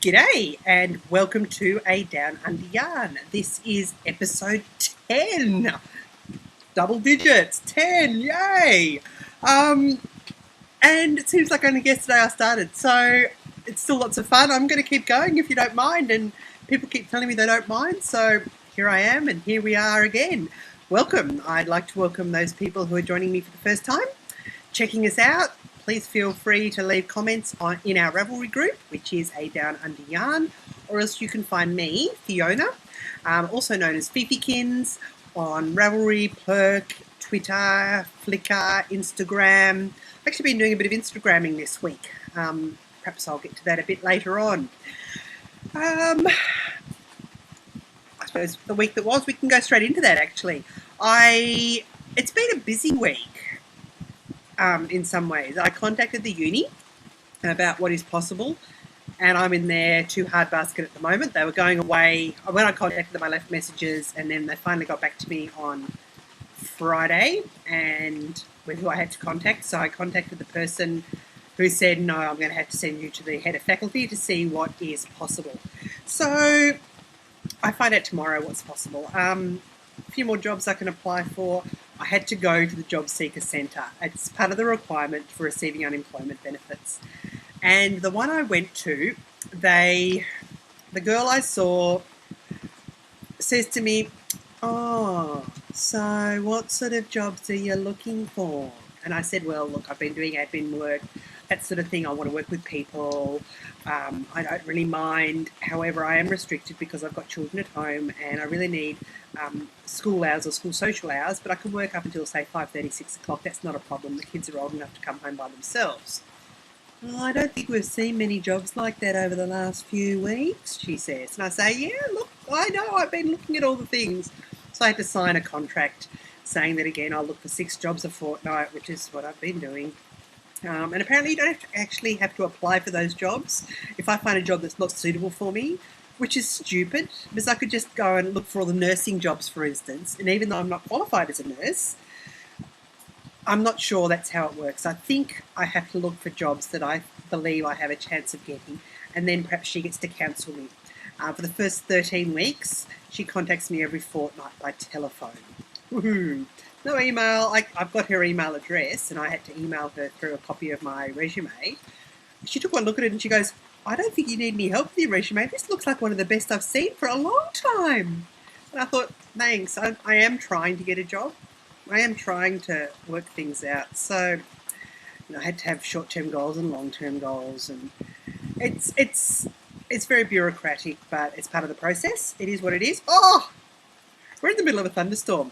G'day and welcome to A Down Under Yarn. This is episode 10. Double digits, 10, yay! And it seems like only yesterday I started, so it's still lots of fun. I'm going to keep going if you don't mind, and people keep telling me they don't mind, so here I am and here we are again. Welcome. I'd like to welcome those people who are joining me for the first time, checking us out. Please feel free to leave comments in our Ravelry group, which is A Down Under Yarn, or else you can find me, Fiona, also known as Fifykins, on Ravelry, Plurk, Twitter, Flickr, Instagram. I've actually been doing a bit of Instagramming this week. Perhaps I'll get to that a bit later on. I suppose the week that was, we can go straight into that actually. It's been a busy week. In some ways. I contacted the uni about what is possible, and I'm in their too hard basket at the moment. They were going away. When I contacted them, I left messages, and then they finally got back to me on Friday, and with who I had to contact. So I contacted the person who said, no, I'm going to have to send you to the head of faculty to see what is possible. So I find out tomorrow what's possible. A few more jobs I can apply for. I had to go to the Job Seeker Centre. It's part of the requirement for receiving unemployment benefits. And the one I went to, the girl I saw says to me, oh, so what sort of jobs are you looking for? And I said, well, look, I've been doing admin work, that sort of thing. I want to work with people. I don't really mind. However, I am restricted because I've got children at home and I really need school hours or school social hours, but I can work up until, say, 5:30, 6 o'clock. That's not a problem. The kids are old enough to come home by themselves. Well, I don't think we've seen many jobs like that over the last few weeks, she says. And I say, yeah, look, I know. I've been looking at all the things. So I had to sign a contract saying that, again, I'll look for 6 jobs a fortnight, which is what I've been doing. And apparently you don't actually have to apply for those jobs. If I find a job that's not suitable for me, which is stupid, because I could just go and look for all the nursing jobs, for instance, and even though I'm not qualified as a nurse, I'm not sure that's how it works. I think I have to look for jobs that I believe I have a chance of getting, and then perhaps she gets to counsel me. For the first 13 weeks, she contacts me every fortnight by telephone. Woohoo! No email. I've got her email address, and I had to email her through a copy of my resume. She took one look at it and she goes, I don't think you need any help with your resume. This looks like one of the best I've seen for a long time. And I thought, thanks. I am trying to get a job. I am trying to work things out. So, I had to have short-term goals and long-term goals, and it's very bureaucratic, but it's part of the process. It is what it is. Oh, we're in the middle of a thunderstorm.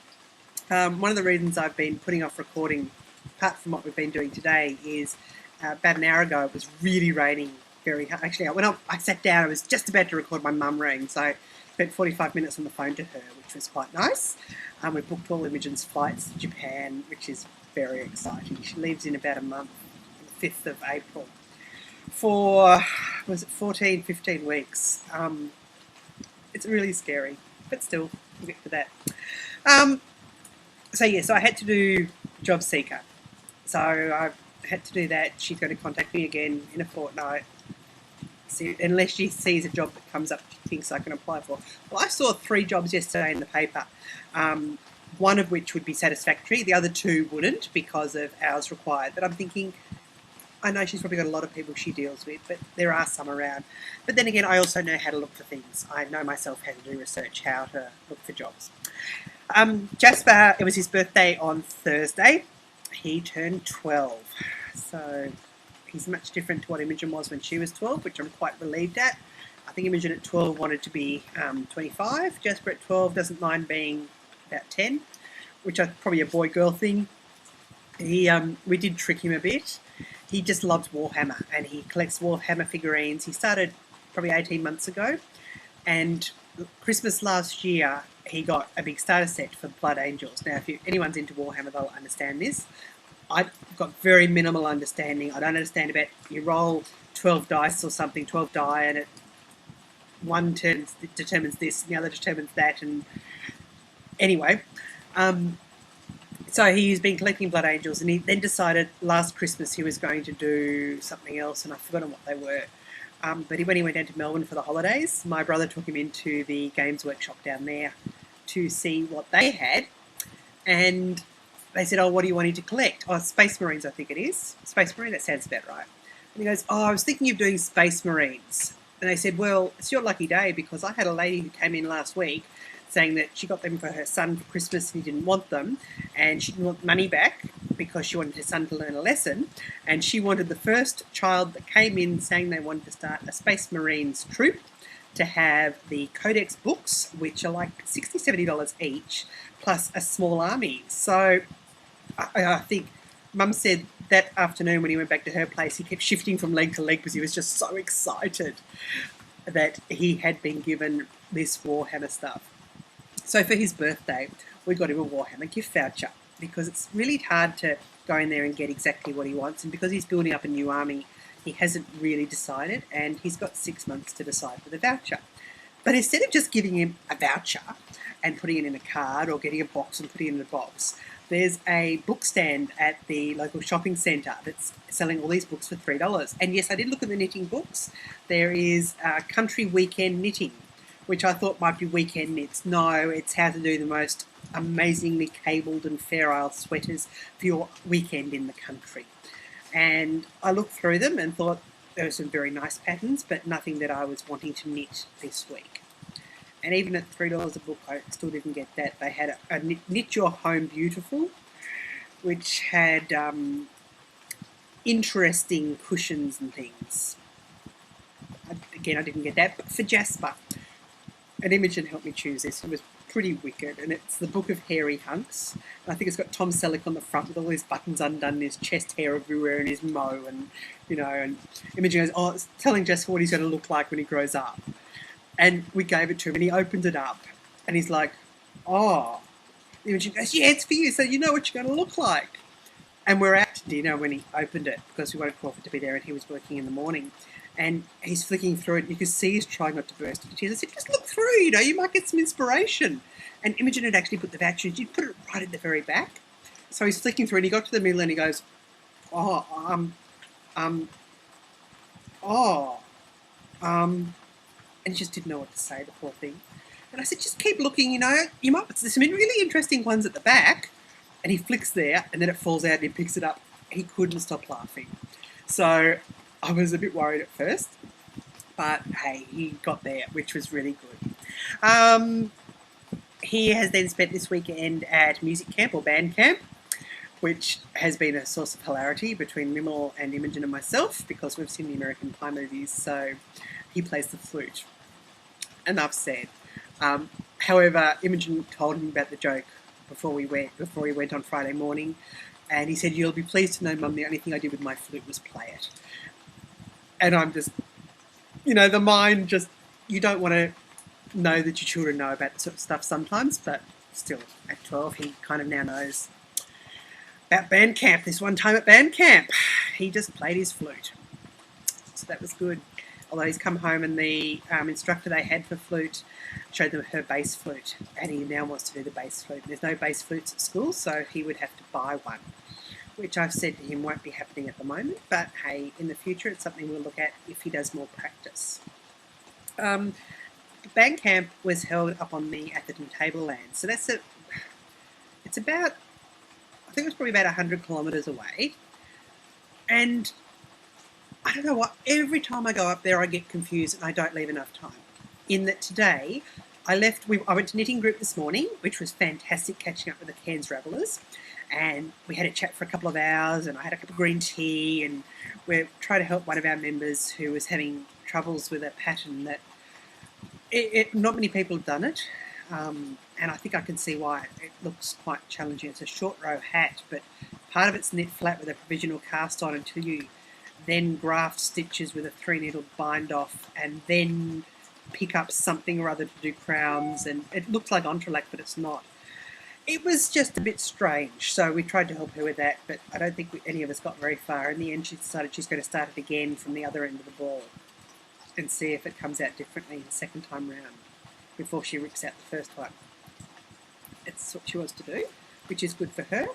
One of the reasons I've been putting off recording, apart from what we've been doing today, is about an hour ago it was really raining very hard. Actually, when I sat down, I was just about to record, my mum rang, so I spent 45 minutes on the phone to her, which was quite nice. We booked all Imogen's flights to Japan, which is very exciting. She leaves in about a month, the 5th of April, for, was it 14, 15 weeks. It's really scary, but still, we'll get to that. So I had to do Job Seeker. So I had to do that. She's going to contact me again in a fortnight. See, unless she sees a job that comes up she thinks I can apply for. Well, I saw 3 jobs yesterday in the paper, one of which would be satisfactory. The other 2 wouldn't because of hours required. But I'm thinking, I know she's probably got a lot of people she deals with, but there are some around. But then again, I also know how to look for things. I know myself how to do research, how to look for jobs. Jasper, it was his birthday on Thursday. He turned 12. So he's much different to what Imogen was when she was 12, which I'm quite relieved at. I think Imogen at 12 wanted to be 25. Jasper at 12 doesn't mind being about 10, which is probably a boy-girl thing. We did trick him a bit. He just loves Warhammer, and he collects Warhammer figurines. He started probably 18 months ago, and Christmas last year he got a big starter set for Blood Angels. Now, if anyone's into Warhammer, they'll understand this. I've got very minimal understanding. I don't understand about you roll 12 dice or something, 12 die, and one determines this and the other determines that. And anyway, so he's been collecting Blood Angels, and he then decided last Christmas he was going to do something else, and I've forgotten what they were. But when he went down to Melbourne for the holidays, my brother took him into the Games Workshop down there to see what they had. And they said, oh, what are you wanting to collect? Oh, Space Marines, I think it is. Space Marine, that sounds about right. And he goes, oh, I was thinking of doing Space Marines. And they said, well, it's your lucky day because I had a lady who came in last week saying that she got them for her son for Christmas and he didn't want them. And she didn't want money back because she wanted her son to learn a lesson. And she wanted the first child that came in saying they wanted to start a Space Marines troop to have the Codex books, which are like $60, $70 each, plus a small army. So I think Mum said that afternoon when he went back to her place, he kept shifting from leg to leg because he was just so excited that he had been given this Warhammer stuff. So for his birthday, we got him a Warhammer gift voucher because it's really hard to go in there and get exactly what he wants. And because he's building up a new army, he hasn't really decided, and he's got 6 months to decide for the voucher. But instead of just giving him a voucher and putting it in a card or getting a box and putting it in a box, there's a book stand at the local shopping centre that's selling all these books for $3. And yes, I did look at the knitting books. There is Country Weekend Knitting, which I thought might be weekend knits. No, it's how to do the most amazingly cabled and Fair Isle sweaters for your weekend in the country. And I looked through them and thought there were some very nice patterns, but nothing that I was wanting to knit this week. And even at $3 a book, I still didn't get that. They had a Knit Your Home Beautiful, which had interesting cushions and things. Again, I didn't get that. But for Jasper, an Imogen helped me choose this. It was pretty wicked, and it's the Book of Hairy Hunks. And I think it's got Tom Selleck on the front with all his buttons undone, and his chest hair everywhere, and his mo, and and Imogen goes, oh, it's telling Jasper what he's going to look like when he grows up. And we gave it to him, and he opened it up, and he's like, oh. Imogen goes, yeah, it's for you, so you know what you're going to look like. And we're out to dinner when he opened it, because we wanted Crawford to be there, and he was working in the morning. And he's flicking through it. You could see he's trying not to burst into tears. I said, just look through, you might get some inspiration. And Imogen had actually put the voucher, she'd put it right at the very back. So he's flicking through, and he got to the middle, and he goes, and he just didn't know what to say, the poor thing. And I said, just keep looking, you might, there's some really interesting ones at the back. And he flicks there, and then it falls out, and he picks it up. He couldn't stop laughing. So I was a bit worried at first, but hey, he got there, which was really good. He has then spent this weekend at music camp or band camp, which has been a source of hilarity between Mimmel and Imogen and myself because we've seen the American Pie movies, so he plays the flute. Enough said. However, Imogen told him about the joke before he went on Friday morning, and he said, you'll be pleased to know, Mum, the only thing I did with my flute was play it. And I'm just, the mind just, you don't want to know that your children know about that sort of stuff sometimes, but still, at 12, he kind of now knows about band camp. This one time at band camp, he just played his flute. So that was good. Although he's come home and the instructor they had for flute showed them her bass flute, and he now wants to do the bass flute. There's no bass flutes at school, so he would have to buy one, which I've said to him won't be happening at the moment, but hey, in the future it's something we'll look at if he does more practice. The band camp was held up on the Atherton Tableland, so it's about, I think it was probably about 100 kilometres away, and I don't know what, every time I go up there I get confused and I don't leave enough time. In that today, I went to knitting group this morning, which was fantastic, catching up with the Cairns Ravellers, and we had a chat for a couple of hours, and I had a cup of green tea, and we're trying to help one of our members who was having troubles with a pattern that not many people have done it, and I think I can see why. It looks quite challenging. It's a short row hat, but part of it's knit flat with a provisional cast on until you then graft stitches with a 3-needle bind off, and then pick up something or other to do crowns, and it looks like entrelac, but it's not. It was just a bit strange, so we tried to help her with that, but I don't think any of us got very far. In the end, she decided she's going to start it again from the other end of the ball and see if it comes out differently the second time round before she rips out the first one. It's what she wants to do, which is good for her.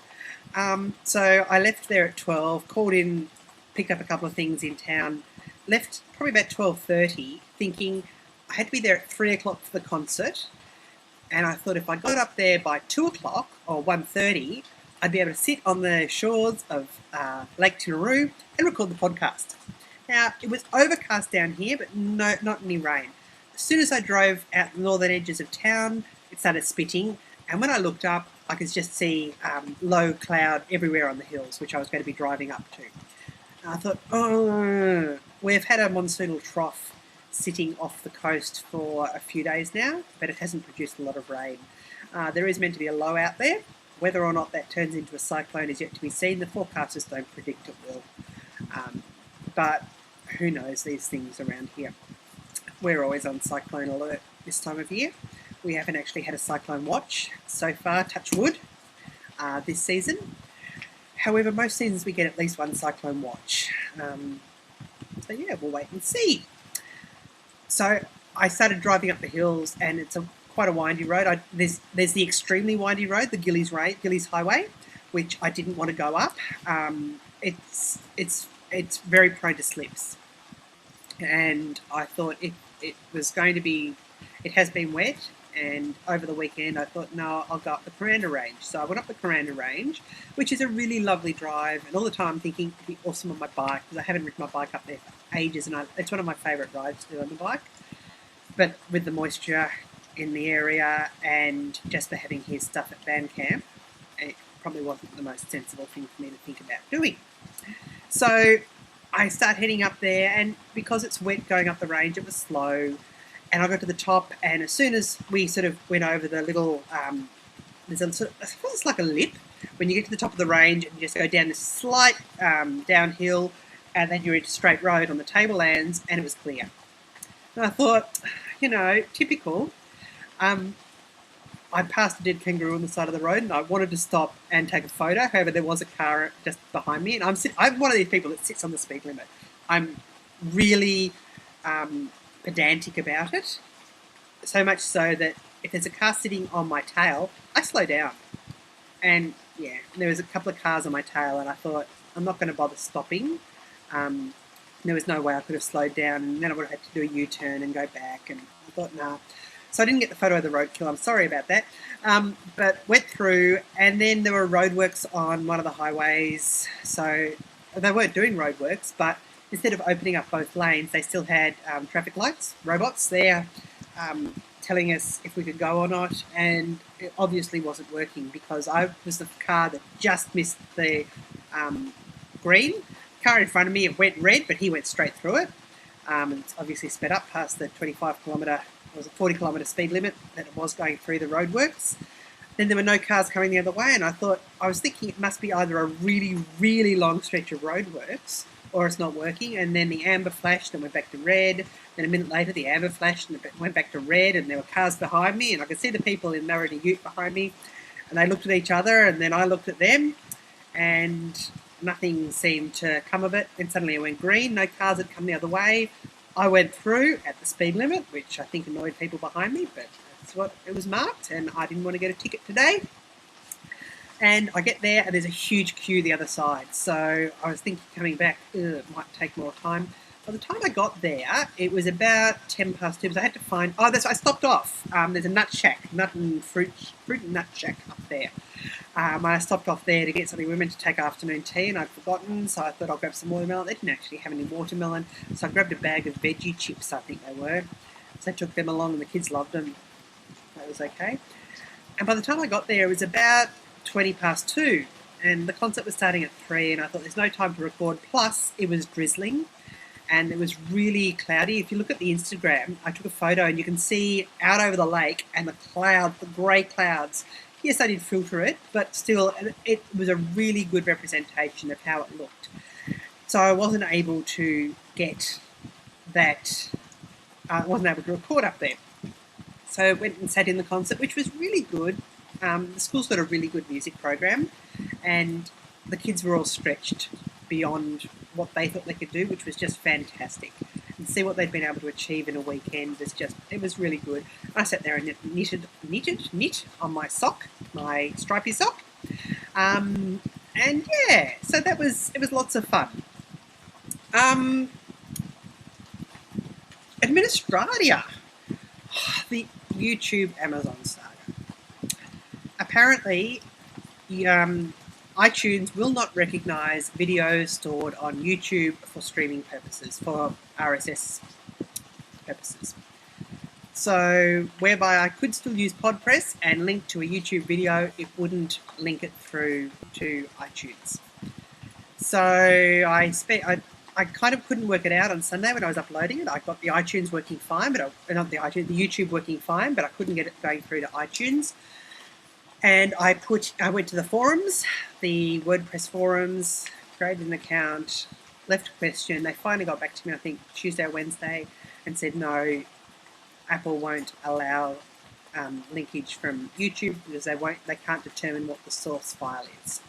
So I left there at 12, called in, picked up a couple of things in town left probably about 12:30, thinking I had to be there at 3 o'clock for the concert. And I thought if I got up there by 2 o'clock or 1:30, I'd be able to sit on the shores of Lake Tinaroo and record the podcast. Now, it was overcast down here, but not any rain. As soon as I drove out the northern edges of town, it started spitting. And when I looked up, I could just see low cloud everywhere on the hills, which I was going to be driving up to. And I thought, oh, we've had a monsoonal trough sitting off the coast for a few days now, but it hasn't produced a lot of rain. There is meant to be a low out there. Whether or not that turns into a cyclone is yet to be seen. The forecasters don't predict it will. But who knows these things around here. We're always on cyclone alert this time of year. We haven't actually had a cyclone watch so far, touch wood, this season. However, most seasons we get at least one cyclone watch. So yeah, we'll wait and see. So I started driving up the hills, and it's quite a windy road. There's the extremely windy road, the Gillies Highway, which I didn't want to go up. It's very prone to slips, and I thought it was going to be. It has been wet, and over the weekend I thought, no, I'll go up the Kuranda Range. So I went up the Kuranda Range, which is a really lovely drive, and all the time I'm thinking it'd be awesome on my bike, because I haven't ridden my bike up there for ages, and it's one of my favourite rides to do on the bike. But with the moisture in the area and just the having his stuff at band camp, it probably wasn't the most sensible thing for me to think about doing. So I start heading up there, and because it's wet going up the range, it was slow. And I got to the top, and as soon as we sort of went over the little, there's a sort of, I suppose it's like a lip when you get to the top of the range and you just go down this slight downhill, and then you're into straight road on the tablelands, and it was clear. And I thought, typical. I passed a dead kangaroo on the side of the road, and I wanted to stop and take a photo. However, there was a car just behind me, and I'm one of these people that sits on the speed limit. I'm really pedantic about it, so much so that if there's a car sitting on my tail, I slow down. And yeah, there was a couple of cars on my tail, and I thought, I'm not going to bother stopping. There was no way I could have slowed down, and then I would have had to do a U-turn and go back, and I thought, nah. So I didn't get the photo of the roadkill, I'm sorry about that. But went through, and then there were roadworks on one of the highways. So they weren't doing roadworks, but instead of opening up both lanes, they still had traffic lights, robots there, telling us if we could go or not, and it obviously wasn't working, because I was the car that just missed the green. Car in front of me, it went red, but he went straight through it. And it's obviously sped up past the 40 kilometre speed limit that it was going through the roadworks. Then there were no cars coming the other way, and I was thinking it must be either a really, really long stretch of roadworks, or it's not working. And then the amber flashed and went back to red. Then a minute later, the amber flashed and it went back to red, and there were cars behind me, and I could see the people in they were in a ute behind me, and they looked at each other, and then I looked at them, and nothing seemed to come of it. And suddenly it went green. No cars had come the other way. I went through at the speed limit, which I think annoyed people behind me, but that's what it was marked, and I didn't want to get a ticket today. And I get there, and there's a huge queue the other side. So I was thinking coming back, it might take more time. By the time I got there, it was about 10 past 2, so I had to find... I stopped off. There's a nut and fruit and nut shack up there. I stopped off there to get something. We were meant to take afternoon tea, and I'd forgotten, so I thought I'll grab some watermelon. They didn't actually have any watermelon, so I grabbed a bag of veggie chips, I think they were. So I took them along, and the kids loved them. That was okay. And by the time I got there, it was about 20 past 2, and the concert was starting at 3, and I thought there's no time to record. Plus, it was drizzling, and it was really cloudy. If you look at the Instagram, I took a photo, and you can see out over the lake and the grey clouds. Yes, I did filter it, but still, it was a really good representation of how it looked. So I wasn't able to get that, I wasn't able to record up there. So I went and sat in the concert, which was really good. The school's got a really good music program, and the kids were all stretched beyond what they thought they could do, which was just fantastic. And see what they'd been able to achieve in a weekend it was really good. I sat there and knit on my sock, my stripy sock. And yeah, so it was lots of fun. Administratia, the YouTube Amazon saga. Apparently, iTunes will not recognise videos stored on YouTube for streaming purposes, for RSS purposes. So, whereby I could still use PodPress and link to a YouTube video, it wouldn't link it through to iTunes. So I kind of couldn't work it out on Sunday when I was uploading it. I got the iTunes working fine, but the YouTube working fine, but I couldn't get it going through to iTunes. And I went to the forums, the WordPress forums, created an account, left a question. They finally got back to me, I think Tuesday or Wednesday, and said no, Apple won't allow linkage from YouTube because they can't determine what the source file is.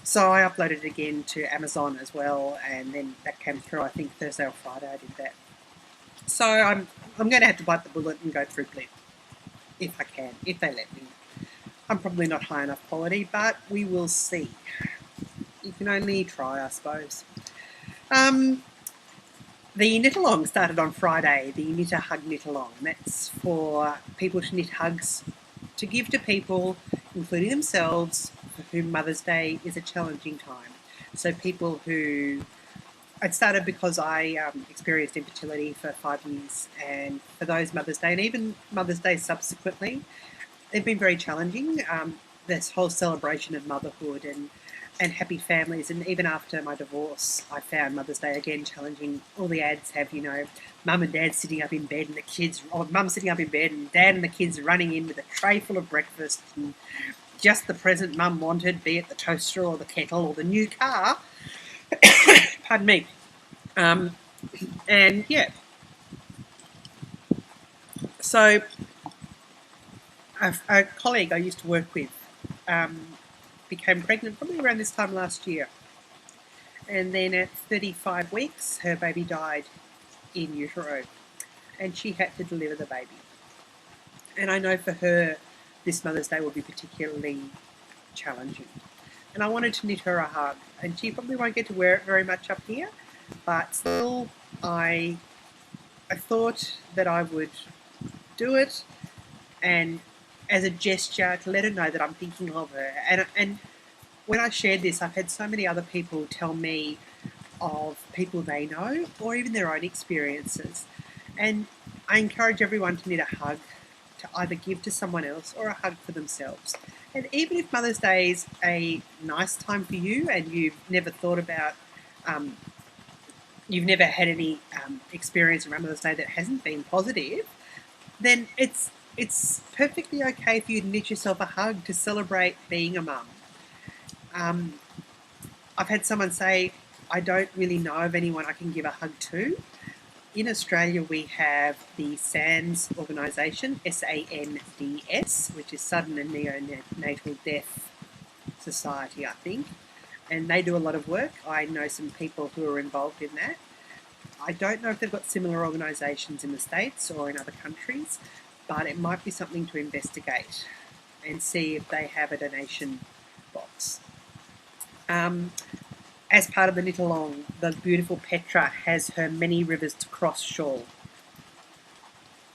So I uploaded it again to Amazon as well, and then that came through. I think Thursday or Friday I did that. So I'm going to have to bite the bullet and go through Blip if I can, if they let me. I'm probably not high enough quality, but we will see. You can only try, I suppose. The knit-along started on Friday, the Knit a Hug knit-along. That's for people to knit hugs to give to people, including themselves, for whom Mother's Day is a challenging time. So people who... It started because I experienced infertility for 5 years, and for those Mother's Day, and even Mother's Day subsequently, they've been very challenging. This whole celebration of motherhood and happy families, and even after my divorce, I found Mother's Day again challenging. All the ads have, mum and dad sitting up in bed and the kids, or mum sitting up in bed and dad and the kids running in with a tray full of breakfast and just the present mum wanted, be it the toaster or the kettle or the new car. Pardon me. And yeah. So a colleague I used to work with became pregnant probably around this time last year. And then at 35 weeks, her baby died in utero. And she had to deliver the baby. And I know for her, this Mother's Day will be particularly challenging. And I wanted to knit her a hug. And she probably won't get to wear it very much up here. But still, I thought that I would do it. And as a gesture to let her know that I'm thinking of her. And when I shared this, I've had so many other people tell me of people they know or even their own experiences. And I encourage everyone to knit a hug, to either give to someone else or a hug for themselves. And even if Mother's Day is a nice time for you and you've never thought about, you've never had any experience around Mother's Day that hasn't been positive, then it's perfectly okay for you to knit yourself a hug to celebrate being a mum. I've had someone say, I don't really know of anyone I can give a hug to. In Australia, we have the SANDS organisation, SANDS, which is Sudden and Neonatal Death Society, I think. And they do a lot of work. I know some people who are involved in that. I don't know if they've got similar organisations in the States or in other countries, but it might be something to investigate and see if they have a donation box. As part of the knit along, the beautiful Petra has her Many Rivers to Cross shawl,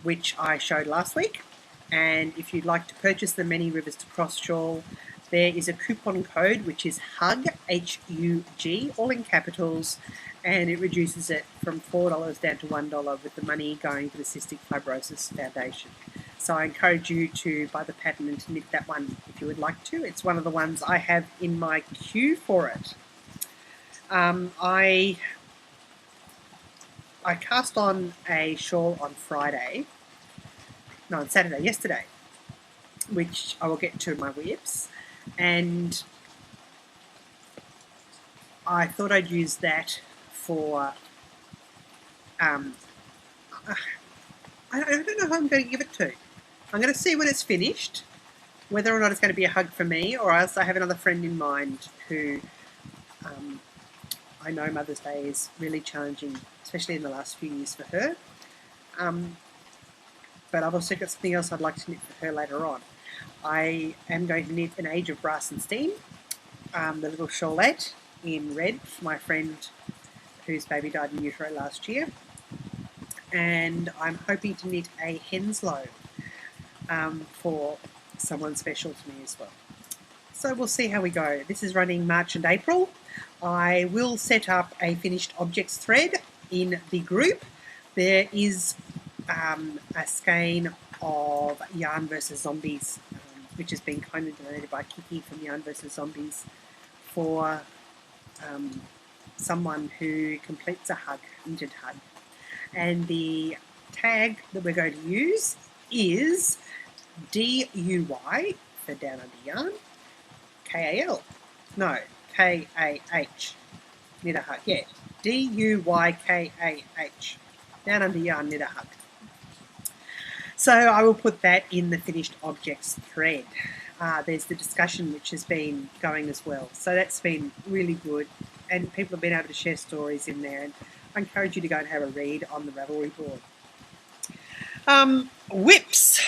which I showed last week. And if you'd like to purchase the Many Rivers to Cross shawl, there is a coupon code which is HUG, H-U-G, all in capitals, and it reduces it from $4 down to $1 with the money going to the Cystic Fibrosis Foundation. So I encourage you to buy the pattern and to knit that one if you would like to. It's one of the ones I have in my queue for it. I cast on a shawl on Saturday, yesterday, which I will get to in my whips, and I thought I'd use that for, I don't know who I'm going to give it to. I'm going to see when it's finished, whether or not it's going to be a hug for me, or else I have another friend in mind who I know Mother's Day is really challenging, especially in the last few years for her. But I've also got something else I'd like to knit for her later on. I am going to knit An Age of Brass and Steam, the little shawlette in red for my friend whose baby died in utero last year. and I'm hoping to knit a Henslow for someone special to me as well. So we'll see how we go. This is running March and April. I will set up a finished objects thread in the group. There is a skein of Yarn vs Zombies, which has been kindly donated by Kiki from Yarn vs Zombies for someone who completes a knitted hug. And the tag that we're going to use is DUY for Down Under Yarn, KAL. No, KAH. Knit a hug. Yeah. DUYKAH. Down Under Yarn, knit a hug. So I will put that in the finished objects thread. There's the discussion which has been going as well. So that's been really good. And people have been able to share stories in there. And I encourage you to go and have a read on the Ravelry board. Whips.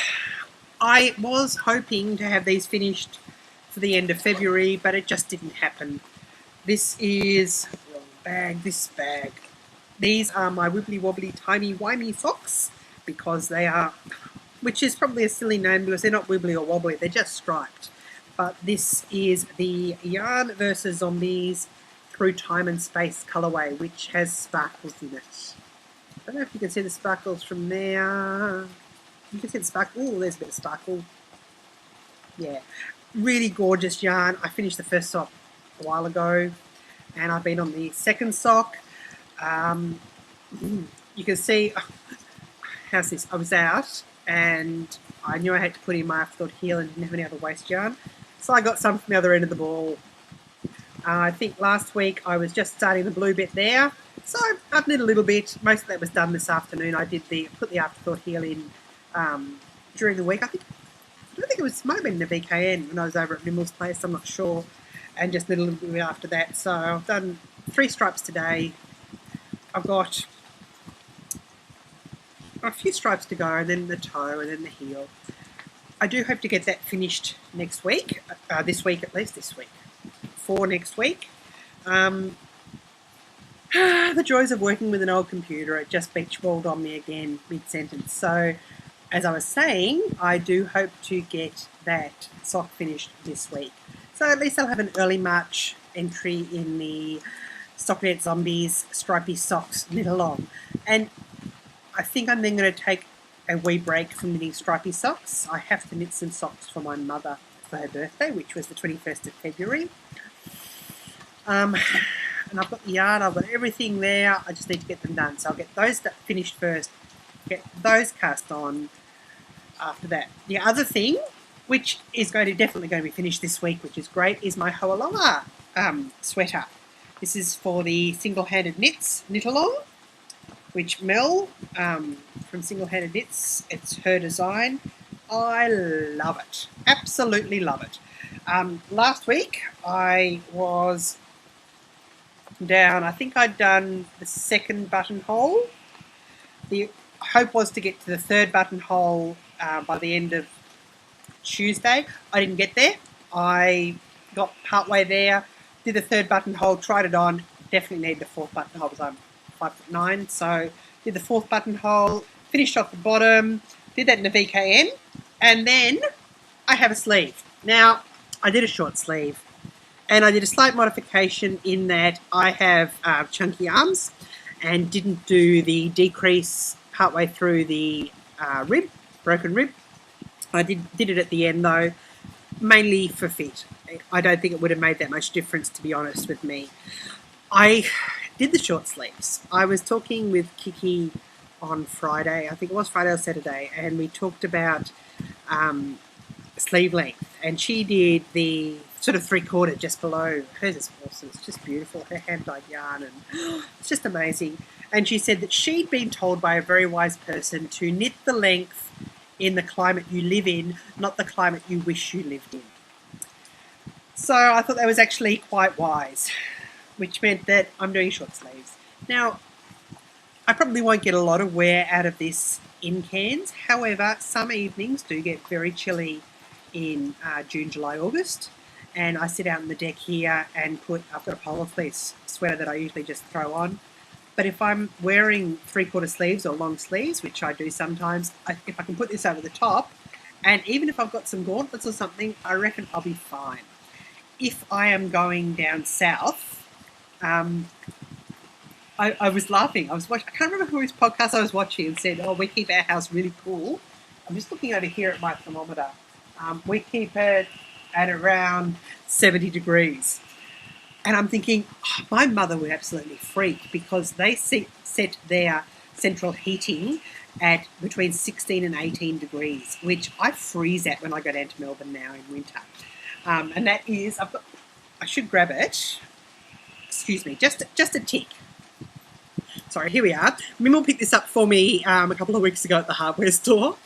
I was hoping to have these finished for the end of February, but it just didn't happen. This is this bag. These are my Wibbly Wobbly Timey Wimey socks, because they are, which is probably a silly name because they're not wibbly or wobbly, they're just striped. But this is the Yarn vs Zombies Through Time and Space colourway, which has sparkles in it. I don't know if you can see the sparkles from there. You can see the sparkle. Oh, there's a bit of sparkle. Yeah, really gorgeous yarn. I finished the first sock a while ago, and I've been on the second sock. You can see, how's this? I was out, and I knew I had to put in my afterthought heel and didn't have any other waste yarn, so I got some from the other end of the ball. I think last week I was just starting the blue bit there, so I've knit a little bit. Most of that was done this afternoon. I did put the afterthought heel in during the week. I don't think it was, might have been in the VKN when I was over at Mimmels Place, I'm not sure, and just knit a little bit after that. So I've done 3 stripes today. I've got a few stripes to go, and then the toe, and then the heel. I do hope to get that finished next week, this week at least, for next week. The joys of working with an old computer, it just beach-balled on me again mid-sentence. So, as I was saying, I do hope to get that sock finished this week. So at least I'll have an early March entry in the Stockinette Zombies Stripy Socks knit along. And I think I'm then going to take a wee break from knitting stripy socks. I have to knit some socks for my mother for her birthday, which was the 21st of February. And I've got the yarn, I've got everything there. I just need to get them done. So I'll get those finished first, get those cast on after that. The other thing, which is definitely going to be finished this week, which is great, is my Hoalonga sweater. This is for the Single Handed Knits knit along, which Mel from Single Handed Knits, it's her design. I love it, absolutely love it. Last week I was down, I think I'd done the 2nd buttonhole. The hope was to get to the 3rd buttonhole by the end of Tuesday. I didn't get there. I got partway there, did the 3rd buttonhole, tried it on, definitely need the 4th buttonhole because I'm 5'9", so did the 4th buttonhole, finished off the bottom, did that in the VKN, and then I have a sleeve. Now, I did a short sleeve, and I did a slight modification in that I have chunky arms and didn't do the decrease partway through the broken rib. I did it at the end though, mainly for fit. I don't think it would have made that much difference, to be honest with me. I did the short sleeves. I was talking with Kiki on Friday, I think it was Friday or Saturday, and we talked about sleeve length, and she did the sort of 3/4 just below. Hers is awesome, it's just beautiful, her hand-dyed yarn, and it's just amazing. And she said that she'd been told by a very wise person to knit the length in the climate you live in, not the climate you wish you lived in. So I thought that was actually quite wise, which meant that I'm doing short sleeves. Now, I probably won't get a lot of wear out of this in cans. However, some evenings do get very chilly in June, July, August. And I sit out on the deck here and I've got a polar fleece sweater that I usually just throw on. But if I'm wearing 3/4 sleeves or long sleeves, which I do sometimes, if I can put this over the top, and even if I've got some gauntlets or something, I reckon I'll be fine. If I am going down south, I was laughing. I can't remember whose podcast I was watching and said, "Oh, we keep our house really cool." I'm just looking over here at my thermometer. We keep it at around 70 degrees. And I'm thinking, oh, my mother would absolutely freak because they set their central heating at between 16 and 18 degrees, which I freeze at when I go down to Melbourne now in winter. And that is, I should grab it. Excuse me, just a tick. Sorry, here we are. Mimmel picked this up for me a couple of weeks ago at the hardware store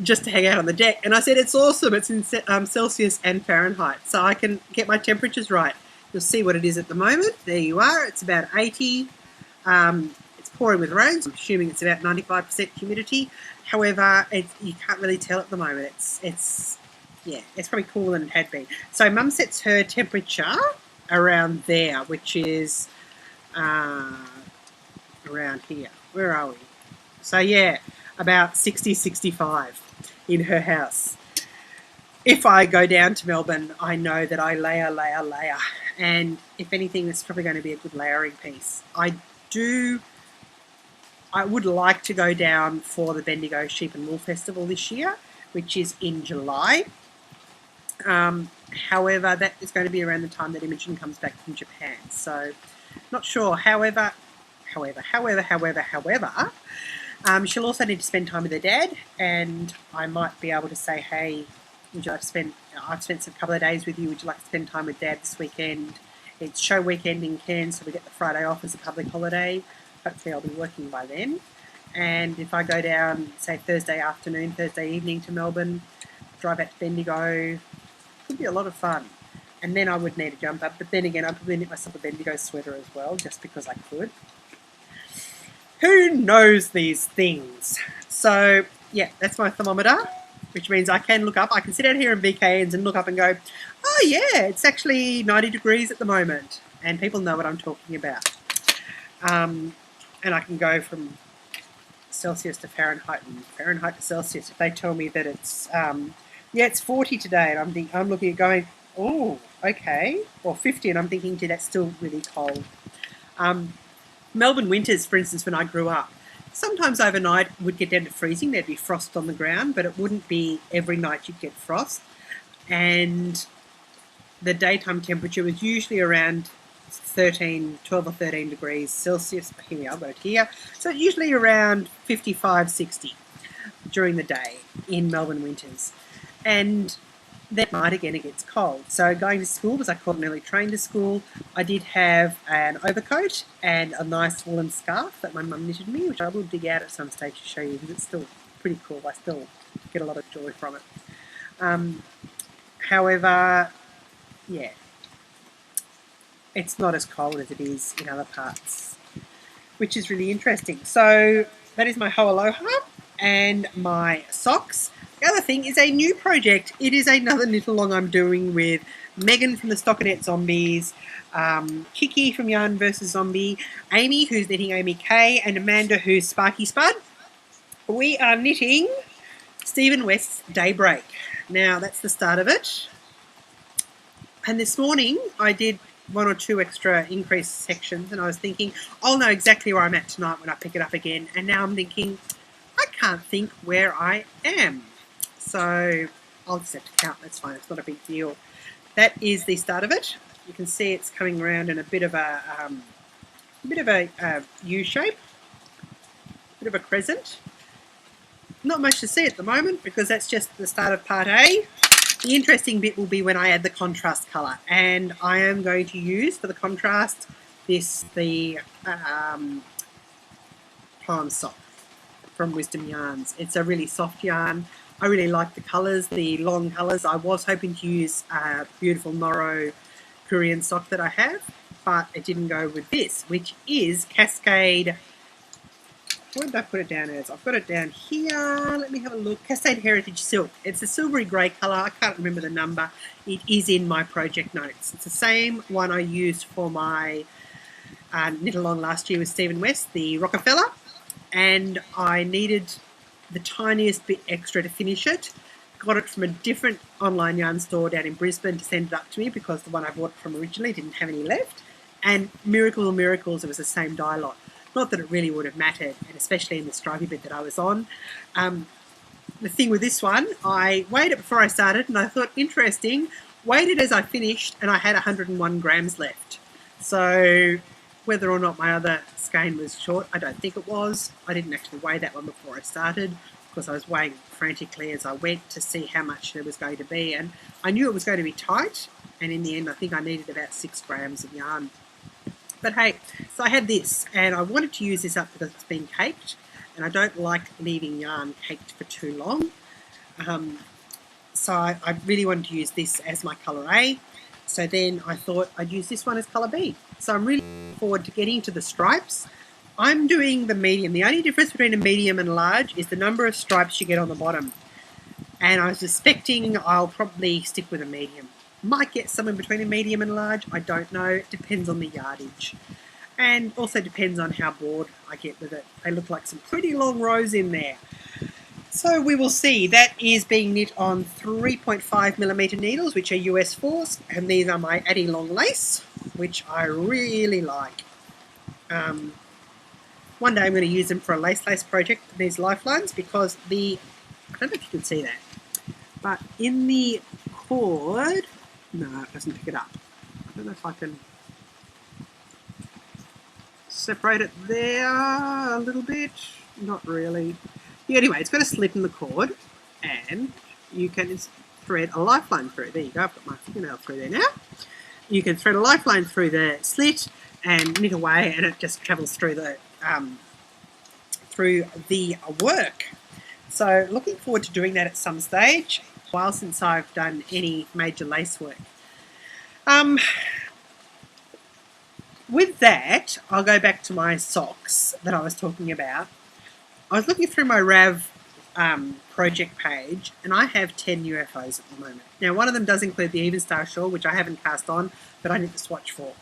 just to hang out on the deck. And I said, it's awesome. It's in Celsius and Fahrenheit, so I can get my temperatures right. You'll see what it is at the moment. There you are. It's about 80. It's pouring with rain, so I'm assuming it's about 95% humidity. However, you can't really tell at the moment. It's probably cooler than it had been. So Mum sets her temperature around there, which is around here. Where are we? So yeah, about 60, 65 in her house. If I go down to Melbourne, I know that I layer. And if anything, it's probably going to be a good layering piece. I would like to go down for the Bendigo Sheep and Wool Festival this year, which is in July. However, that is going to be around the time that Imogen comes back from Japan. So, not sure. However, she'll also need to spend time with her dad, and I might be able to say, hey, would you like to spend, I've spent a couple of days with you, would you like to spend time with Dad this weekend? It's show weekend in Cairns, so we get the Friday off as a public holiday. Hopefully I'll be working by then. And if I go down, say, Thursday afternoon, Thursday evening to Melbourne, drive out to Bendigo, could be a lot of fun. And then I would need a jumper, but then again, I'd probably knit myself a Bendigo sweater as well, just because I could. Who knows these things? So, yeah, that's my thermometer, which means I can look up. I can sit out here in BKNs and look up and go, oh yeah, it's actually 90 degrees at the moment. And people know what I'm talking about. And I can go from Celsius to Fahrenheit and Fahrenheit to Celsius if they tell me that it's, it's 40 today. And I'm looking at going, oh, okay. Or 50, and I'm thinking, gee, that's still really cold. Melbourne winters, for instance, when I grew up, sometimes overnight would get down to freezing. There'd be frost on the ground, but it wouldn't be every night you'd get frost. And the daytime temperature was usually around 12 or 13 degrees Celsius. Here we are, I've got it here. So usually around 55, 60 during the day in Melbourne winters. And that night again it gets cold. So going to school, because I called an early train to school, I did have an overcoat and a nice woolen scarf that my mum knitted me, which I will dig out at some stage to show you because it's still pretty cool. I still get a lot of joy from it. However, yeah, it's not as cold as it is in other parts, which is really interesting. So that is my Ho Aloha and my socks. The other thing is a new project. It is another knit along I'm doing with Megan from the Stockinette Zombies, Kiki from Yarn vs Zombie, Amy, who's knitting Amy K, and Amanda, who's Sparky Spud. We are knitting Stephen West's Daybreak. Now, that's the start of it. And this morning, I did 1 or 2 extra increased sections, and I was thinking, I'll know exactly where I'm at tonight when I pick it up again. And now I'm thinking, I can't think where I am. So I'll just have to count, that's fine, it's not a big deal. That is the start of it. You can see it's coming around in a bit of a U shape, a bit of a crescent. Not much to see at the moment because that's just the start of part A. The interesting bit will be when I add the contrast colour, and I am going to use for the contrast the Poem Sock from Wisdom Yarns. It's a really soft yarn. I really like the colours, the long colours. I was hoping to use a beautiful Noro Korean sock that I have, but it didn't go with this, which is Cascade. What did I put it down as? I've got it down here. Let me have a look. Cascade Heritage Silk. It's a silvery grey colour. I can't remember the number. It is in my project notes. It's the same one I used for my knit along last year with Stephen West, the Rockefeller, and I needed the tiniest bit extra to finish it. Got it from a different online yarn store down in Brisbane to send it up to me because the one I bought from originally didn't have any left. And miracle of miracles, it was the same dye lot. Not that it really would have mattered, and especially in the stripy bit that I was on. The thing with this one, I weighed it before I started, and I thought, interesting, weighed it as I finished, and I had 101 grams left. So whether or not my other skein was short, I don't think it was. I didn't actually weigh that one before I started because I was weighing frantically as I went to see how much there was going to be. And I knew it was going to be tight, and in the end I think I needed about 6 grams of yarn. But hey, so I had this, and I wanted to use this up because it's been caked, and I don't like leaving yarn caked for too long. So I really wanted to use this as my colour A. So then I thought I'd use this one as colour B. So I'm really looking forward to getting to the stripes. I'm doing the medium. The only difference between a medium and a large is the number of stripes you get on the bottom. And I was suspecting I'll probably stick with a medium. Might get somewhere between a medium and a large. I don't know. It depends on the yardage. And also depends on how bored I get with it. They look like some pretty long rows in there. So we will see. That is being knit on 3.5mm needles, which are US 4s, and these are my Addy Long Lace, which I really like. One day I'm going to use them for a lace project, these lifelines, because I don't know if you can see that, but in the cord, no, it doesn't pick it up. I don't know if I can separate it there a little bit. Not really. Yeah, anyway, it's got a slit in the cord, and you can thread a lifeline through. There you go, I've got my fingernail through there now. You can thread a lifeline through the slit and knit away, and it just travels through the work. So looking forward to doing that at some stage. A while since I've done any major lace work. With that, I'll go back to my socks that I was talking about. I was looking through my RAV project page, and I have 10 UFOs at the moment. Now, one of them does include the Even Star shawl, which I haven't cast on, but I need the swatch for.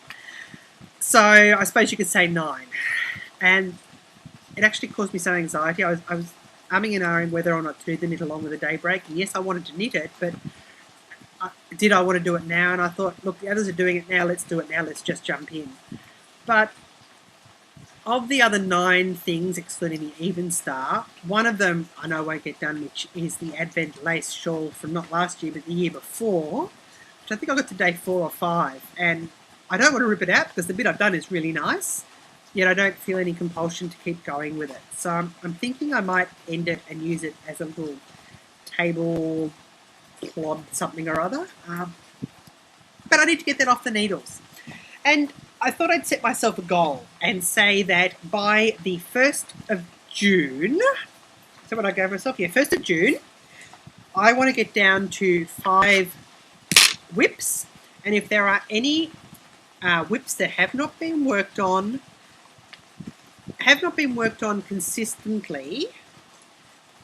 So I suppose you could say 9. And it actually caused me some anxiety. I was umming and ahhing whether or not to do the knit along with the daybreak. And yes, I wanted to knit it, but did I want to do it now? And I thought, look, the others are doing it now, let's do it now, let's just jump in. But of the other 9 things, excluding the Even Star, one of them I know won't get done, which is the Advent lace shawl from not last year, but the year before, which I think I got to day 4 or 5. And I don't want to rip it out because the bit I've done is really nice, yet I don't feel any compulsion to keep going with it. So I'm thinking I might end it and use it as a little table clod something or other. But I need to get that off the needles. And I thought I'd set myself a goal and say that by the 1st of June, so what I gave myself, 1st of June, I want to get down to 5 whips. And if there are any whips that have not been worked on consistently,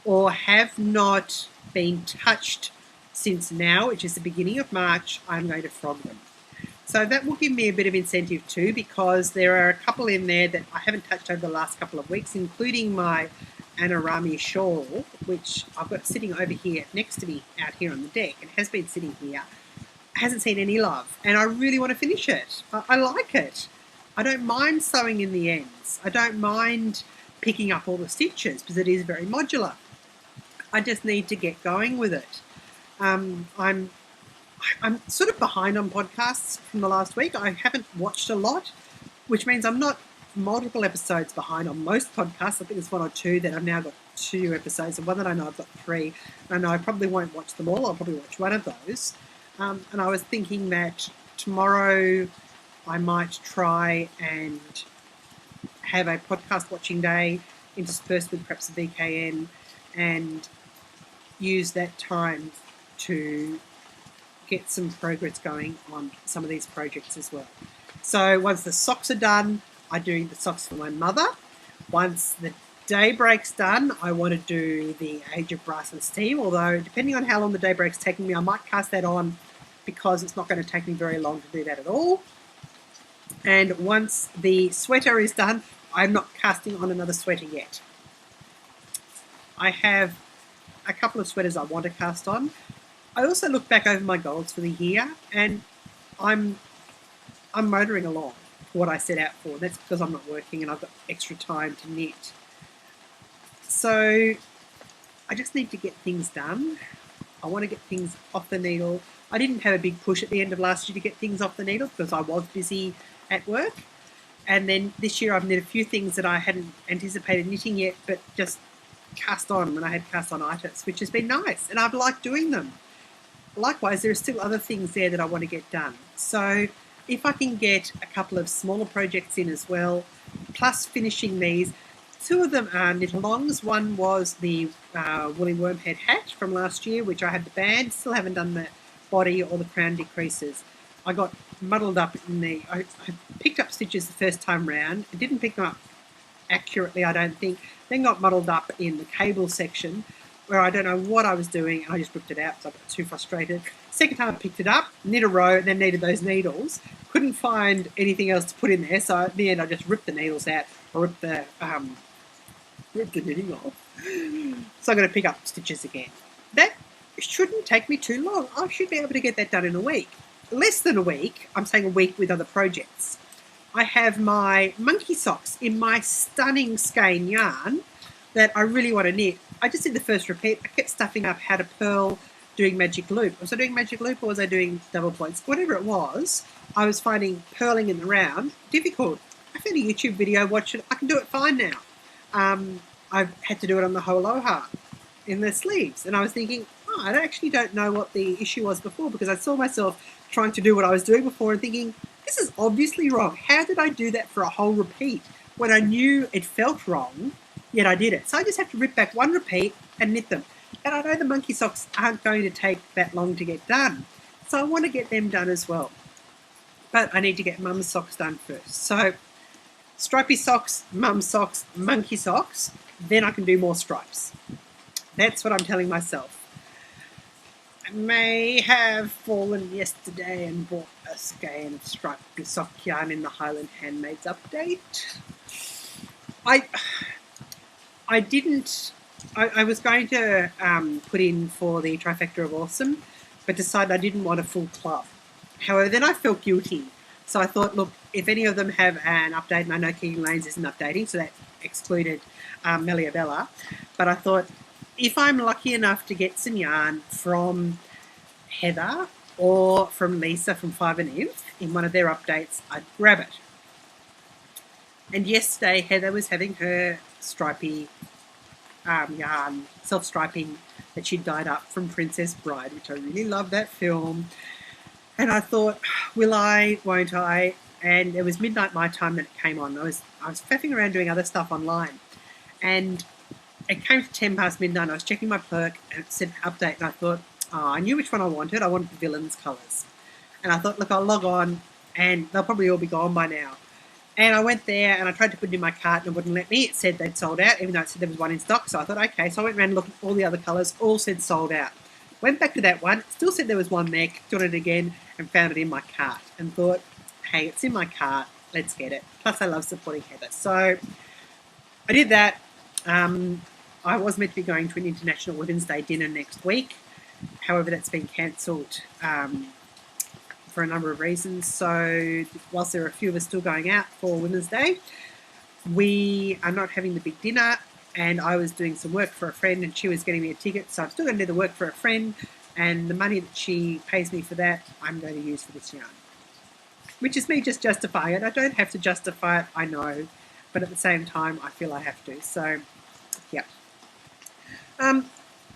or have not been touched since now, which is the beginning of March, I'm going to frog them. So that will give me a bit of incentive too, because there are a couple in there that I haven't touched over the last couple of weeks, including my Anorami shawl, which I've got sitting over here next to me out here on the deck. It has been sitting here. Hasn't seen any love, and I really want to finish it. I like it. I don't mind sewing in the ends. I don't mind picking up all the stitches because it is very modular. I just need to get going with it. I'm sort of behind on podcasts from the last week. I haven't watched a lot, which means I'm not multiple episodes behind on most podcasts. I think there's 1 or 2 that I've now got 2 episodes, and one that I know I've got 3. I know I probably won't watch them all. I'll probably watch one of those. And I was thinking that tomorrow I might try and have a podcast watching day interspersed with perhaps a VKN, and use that time to get some progress going on some of these projects as well. So once the socks are done, I do the socks for my mother. Once the daybreak's done, I want to do the Age of Brass and Steam, although depending on how long the daybreak's taking me, I might cast that on because it's not going to take me very long to do that at all. And once the sweater is done, I'm not casting on another sweater yet. I have a couple of sweaters I want to cast on. I also look back over my goals for the year, and I'm motoring along what I set out for. That's because I'm not working and I've got extra time to knit. So I just need to get things done. I want to get things off the needle. I didn't have a big push at the end of last year to get things off the needle because I was busy at work. And then this year I've knit a few things that I hadn't anticipated knitting yet, but just cast on when I had cast on itis, which has been nice, and I've liked doing them. Likewise, there are still other things there that I want to get done. So if I can get a couple of smaller projects in as well, plus finishing these, two of them are knit-alongs. One was the woolly wormhead hat from last year, which I had the band, still haven't done the body or the crown decreases. I got muddled up in I picked up stitches the first time round. I didn't pick them up accurately, I don't think. Then got muddled up in the cable section where I don't know what I was doing, and I just ripped it out, so I got too frustrated. Second time I picked it up, knit a row, then needed those needles. Couldn't find anything else to put in there, so at the end I just ripped the needles out, or ripped the knitting off. So I'm going to pick up stitches again. That shouldn't take me too long. I should be able to get that done in a week. Less than a week, I'm saying a week with other projects. I have my monkey socks in my stunning skein yarn that I really want to knit. I just did the first repeat. I kept stuffing up how to purl doing magic loop. Was I doing magic loop or was I doing double points? Whatever it was, I was finding purling in the round difficult. I found a YouTube video, watched it. I can do it fine now. I've had to do it on the Aloha in the sleeves. And I was thinking, I actually don't know what the issue was before, because I saw myself trying to do what I was doing before and thinking, this is obviously wrong. How did I do that for a whole repeat when I knew it felt wrong, yet I did it? So I just have to rip back one repeat and knit them. And I know the monkey socks aren't going to take that long to get done. So I want to get them done as well. But I need to get mum's socks done first. So stripy socks, mum's socks, monkey socks, then I can do more stripes. That's what I'm telling myself. I may have fallen yesterday and bought a skein of stripy sock yarn in the Highland Handmaids update. I was going to put in for the Trifecta of Awesome, but decided I didn't want a full club. However, then I felt guilty. So I thought, look, if any of them have an update, and I know Keegan Lanes isn't updating, so that excluded Melia Bella, but I thought, if I'm lucky enough to get some yarn from Heather or from Lisa from Five and Nymph in one of their updates, I'd grab it. And yesterday, Heather was having her stripy yarn, self-striping that she'd dyed up from Princess Bride, which I really love that film. And I thought, will I, won't I? And it was midnight my time that it came on. I was faffing around doing other stuff online. And it came to 10 past midnight, and I was checking my perk, and it said update, and I thought, I knew which one I wanted. I wanted the villains' colours. And I thought, look, I'll log on, and they'll probably all be gone by now. And I went there, and I tried to put it in my cart, and it wouldn't let me. It said they'd sold out, even though it said there was one in stock. So I thought, okay. So I went around and looked at all the other colours, all said sold out. Went back to that one, still said there was one there, clicked on it again, and found it in my cart. And thought, hey, it's in my cart, let's get it. Plus, I love supporting Heather. So I did that. I was meant to be going to an International Women's Day dinner next week. However, that's been cancelled for a number of reasons. So whilst there are a few of us still going out for Women's Day, we are not having the big dinner, and I was doing some work for a friend and she was getting me a ticket. So I'm still going to do the work for a friend, and the money that she pays me for that, I'm going to use for this yarn. Which is me just justifying it. I don't have to justify it, I know. But at the same time, I feel I have to. So, yeah.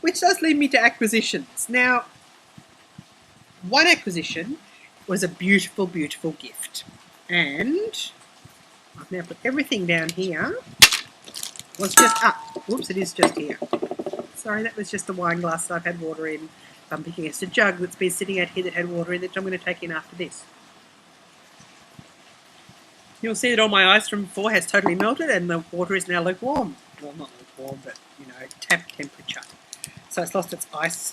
Which does lead me to acquisitions. Now, one acquisition was a beautiful, beautiful gift. And I've now put everything down here. Was just whoops, it is just here. Sorry, that was just a wine glass that I've had water in. I'm picking it's a jug that's been sitting out here that had water in it, which I'm going to take in after this. You'll see that all my ice from before has totally melted and the water is now lukewarm. Well, not lukewarm, but, you know, tap temperature. So it's lost its ice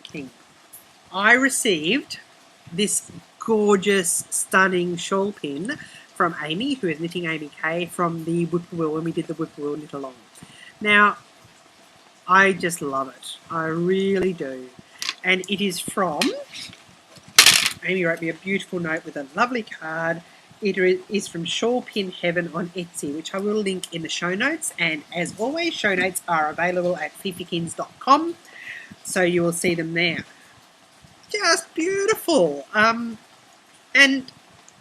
thing. I received this gorgeous, stunning shawl pin from Amy, who is Knitting Amy K, from the Whippoorwill when we did the Whippoorwill knit along. Now, I just love it. I really do. And it is from, Amy wrote me a beautiful note with a lovely card. It is from Shawl Pin Heaven on Etsy, which I will link in the show notes. And as always, show notes are available at fifikins.com, so you will see them there. Just beautiful. And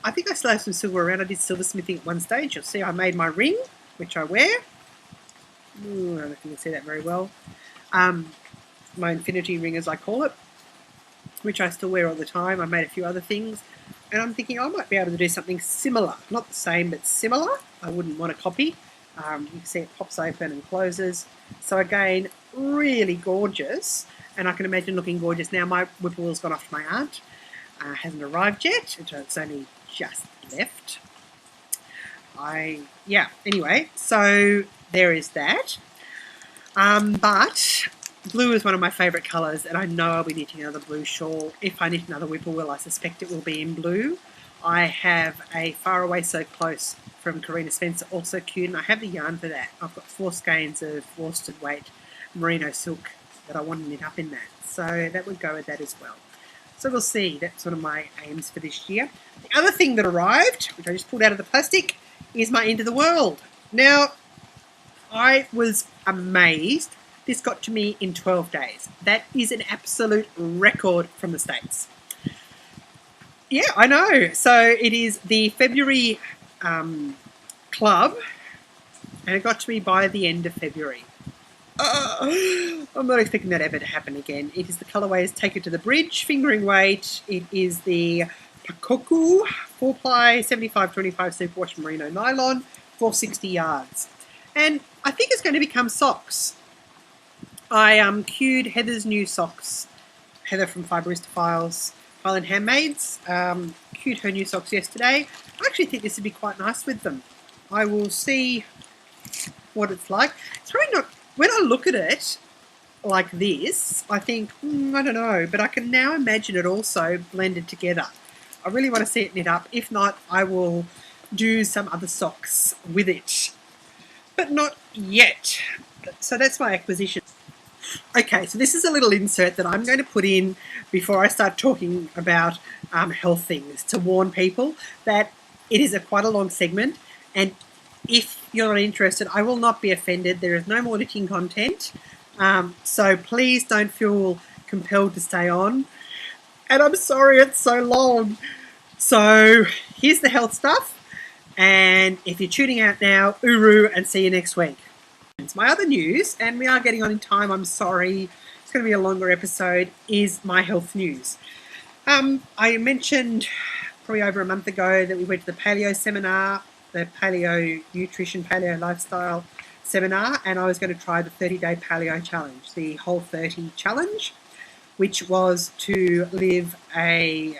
I think I still have some silver around. I did silversmithing at one stage. You'll see I made my ring, which I wear. Ooh, I don't know if you can see that very well. My infinity ring, as I call it, which I still wear all the time. I made a few other things. And I'm thinking I might be able to do something similar. Not the same, but similar. I wouldn't want a copy. You can see it pops open and closes. So again, really gorgeous. And I can imagine looking gorgeous. Now my Whippoorwill's gone off to my aunt. Hasn't arrived yet. It's only just left. Anyway, so there is that. But blue is one of my favourite colours, and I know I'll be knitting another blue shawl. If I knit another Whippoorwill, I suspect it will be in blue. I have a Far Away So Close from Karina Spencer, also cute, and I have the yarn for that. I've got 4 skeins of worsted weight merino silk that I want to knit up in that. So that would go with that as well. So we'll see. That's one of my aims for this year. The other thing that arrived, which I just pulled out of the plastic, is my End of the World. Now, I was amazed. This got to me in 12 days. That is an absolute record from the States. Yeah, I know. So it is the February club, and it got to me by the end of February. I'm not expecting that ever to happen again. It is the colourways Take It to the Bridge, fingering weight. It is the Pakoku 4-ply 75-25 superwash merino nylon, 460 yards. And I think it's going to become socks. I queued Heather's new socks. Heather from Fibrista Files, Highland Handmaids. Queued her new socks yesterday. I actually think this would be quite nice with them. I will see what it's like. It's probably not, when I look at it like this, I think, I don't know, but I can now imagine it also blended together. I really want to see it knit up. If not, I will do some other socks with it. But not yet. So that's my acquisition. Okay, so this is a little insert that I'm going to put in before I start talking about health things, to warn people that it is quite a long segment, and if you're not interested, I will not be offended. There is no more knitting content, so please don't feel compelled to stay on. And I'm sorry it's so long. So here's the health stuff, and if you're tuning out now, uru, and see you next week. My other news, and we are getting on in time, I'm sorry, it's going to be a longer episode, is my health news. I mentioned probably over a month ago that we went to the paleo seminar, the paleo nutrition, paleo lifestyle seminar, and I was going to try the 30-day paleo challenge, the Whole 30 challenge, which was to live a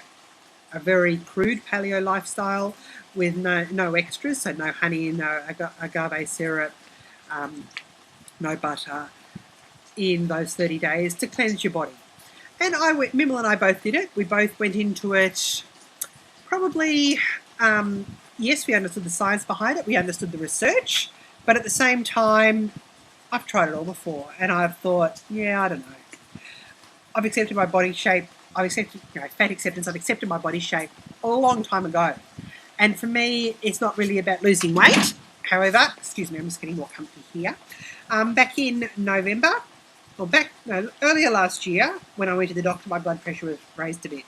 very crude paleo lifestyle with no extras, so no honey, no agave syrup, no butter in those 30 days to cleanse your body. And Mimel and I both did it. We both went into it probably, yes, we understood the science behind it. We understood the research. But at the same time, I've tried it all before. And I've thought, yeah, I don't know. I've accepted my body shape. I've accepted, fat acceptance. I've accepted my body shape a long time ago. And for me, it's not really about losing weight. However, excuse me, I'm just getting more comfy here. Back in November, earlier last year, when I went to the doctor, my blood pressure was raised a bit.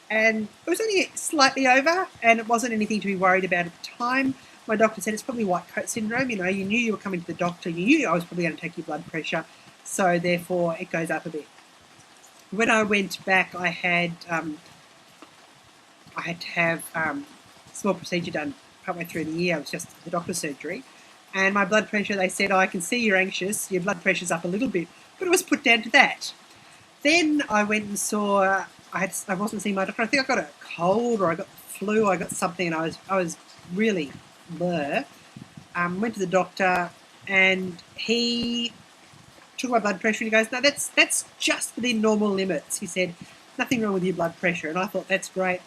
And it was only slightly over, and it wasn't anything to be worried about at the time. My doctor said it's probably white coat syndrome. You knew you were coming to the doctor. You knew I was probably going to take your blood pressure, so therefore it goes up a bit. When I went back, I had to have a small procedure done partway through the year. It was just the doctor's surgery. And my blood pressure, they said, I can see you're anxious. Your blood pressure's up a little bit. But it was put down to that. Then I went and saw, I wasn't seeing my doctor. I think I got a cold or I got the flu. I got something, and I was really blur. Went to the doctor, and he took my blood pressure, and he goes, no, that's just within normal limits. He said, nothing wrong with your blood pressure. And I thought, that's great.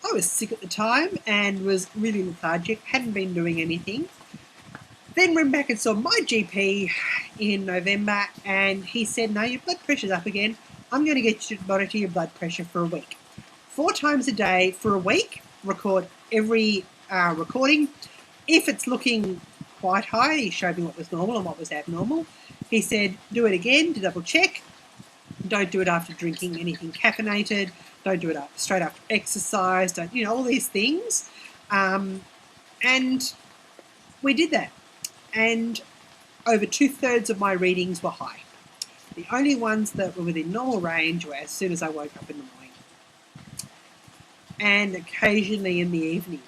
I was sick at the time and was really lethargic, hadn't been doing anything. Then went back and saw my GP in November, and he said, no, your blood pressure's up again. I'm going to get you to monitor your blood pressure for a week. 4 times a day for a week, record every recording. If it's looking quite high, he showed me what was normal and what was abnormal. He said, do it again to double check. Don't do it after drinking anything caffeinated. Don't do it straight after exercise. Don't, all these things. And we did that. And over 2/3 of my readings were high. The only ones that were within normal range were as soon as I woke up in the morning. And occasionally in the evening.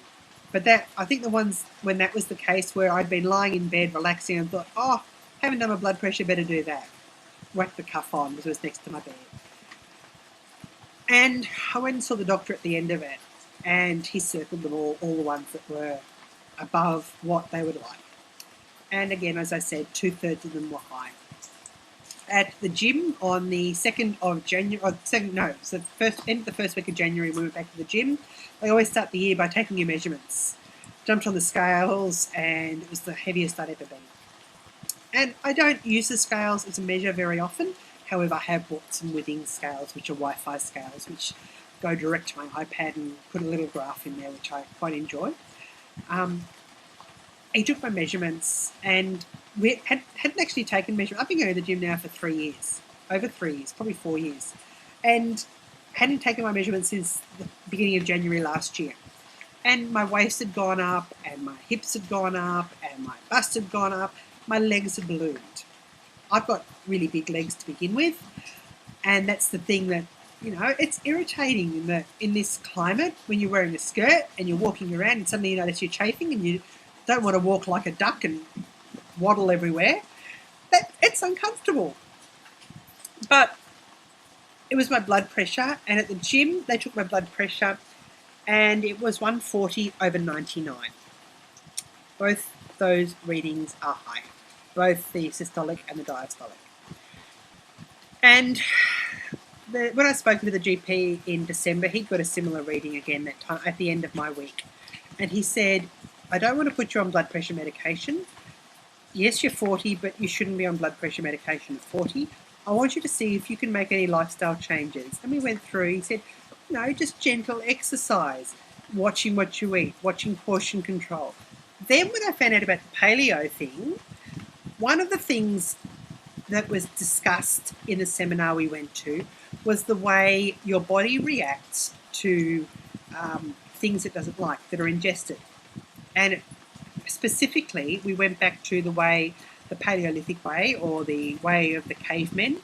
But I think the ones when that was the case where I'd been lying in bed relaxing and thought, oh, haven't done my blood pressure, better do that. Whack the cuff on because it was next to my bed. And I went and saw the doctor at the end of it, and he circled them all the ones that were above what they would like. And again, as I said, 2/3 of them were high. At the gym on the 2nd of January, end of the first week of January, we went back to the gym. They always start the year by taking your measurements. Jumped on the scales, and it was the heaviest I'd ever been. And I don't use the scales as a measure very often. However, I have bought some Withing scales, which are Wi-Fi scales, which go direct to my iPad and put a little graph in there, which I quite enjoy. He took my measurements, and we hadn't actually taken measurements. I've been going to the gym now for 3 years, over 3 years, probably 4 years, and hadn't taken my measurements since the beginning of January last year. And my waist had gone up, and my hips had gone up, and my bust had gone up, my legs had ballooned. I've got really big legs to begin with, and that's the thing that, it's irritating in this climate when you're wearing a skirt and you're walking around and suddenly you notice you're chafing and you don't want to walk like a duck and waddle everywhere. It's uncomfortable. But it was my blood pressure, and at the gym they took my blood pressure and it was 140/99. Both those readings are high, both the systolic and the diastolic. And when I spoke with the GP in December, he got a similar reading again that time at the end of my week. And he said, I don't want to put you on blood pressure medication. Yes, you're 40, but you shouldn't be on blood pressure medication at 40. I want you to see if you can make any lifestyle changes. And we went through, he said, just gentle exercise, watching what you eat, watching portion control. Then when I found out about the paleo thing, one of the things that was discussed in the seminar we went to was the way your body reacts to things it doesn't like that are ingested. And specifically, we went back to the Paleolithic way, or the way of the cavemen,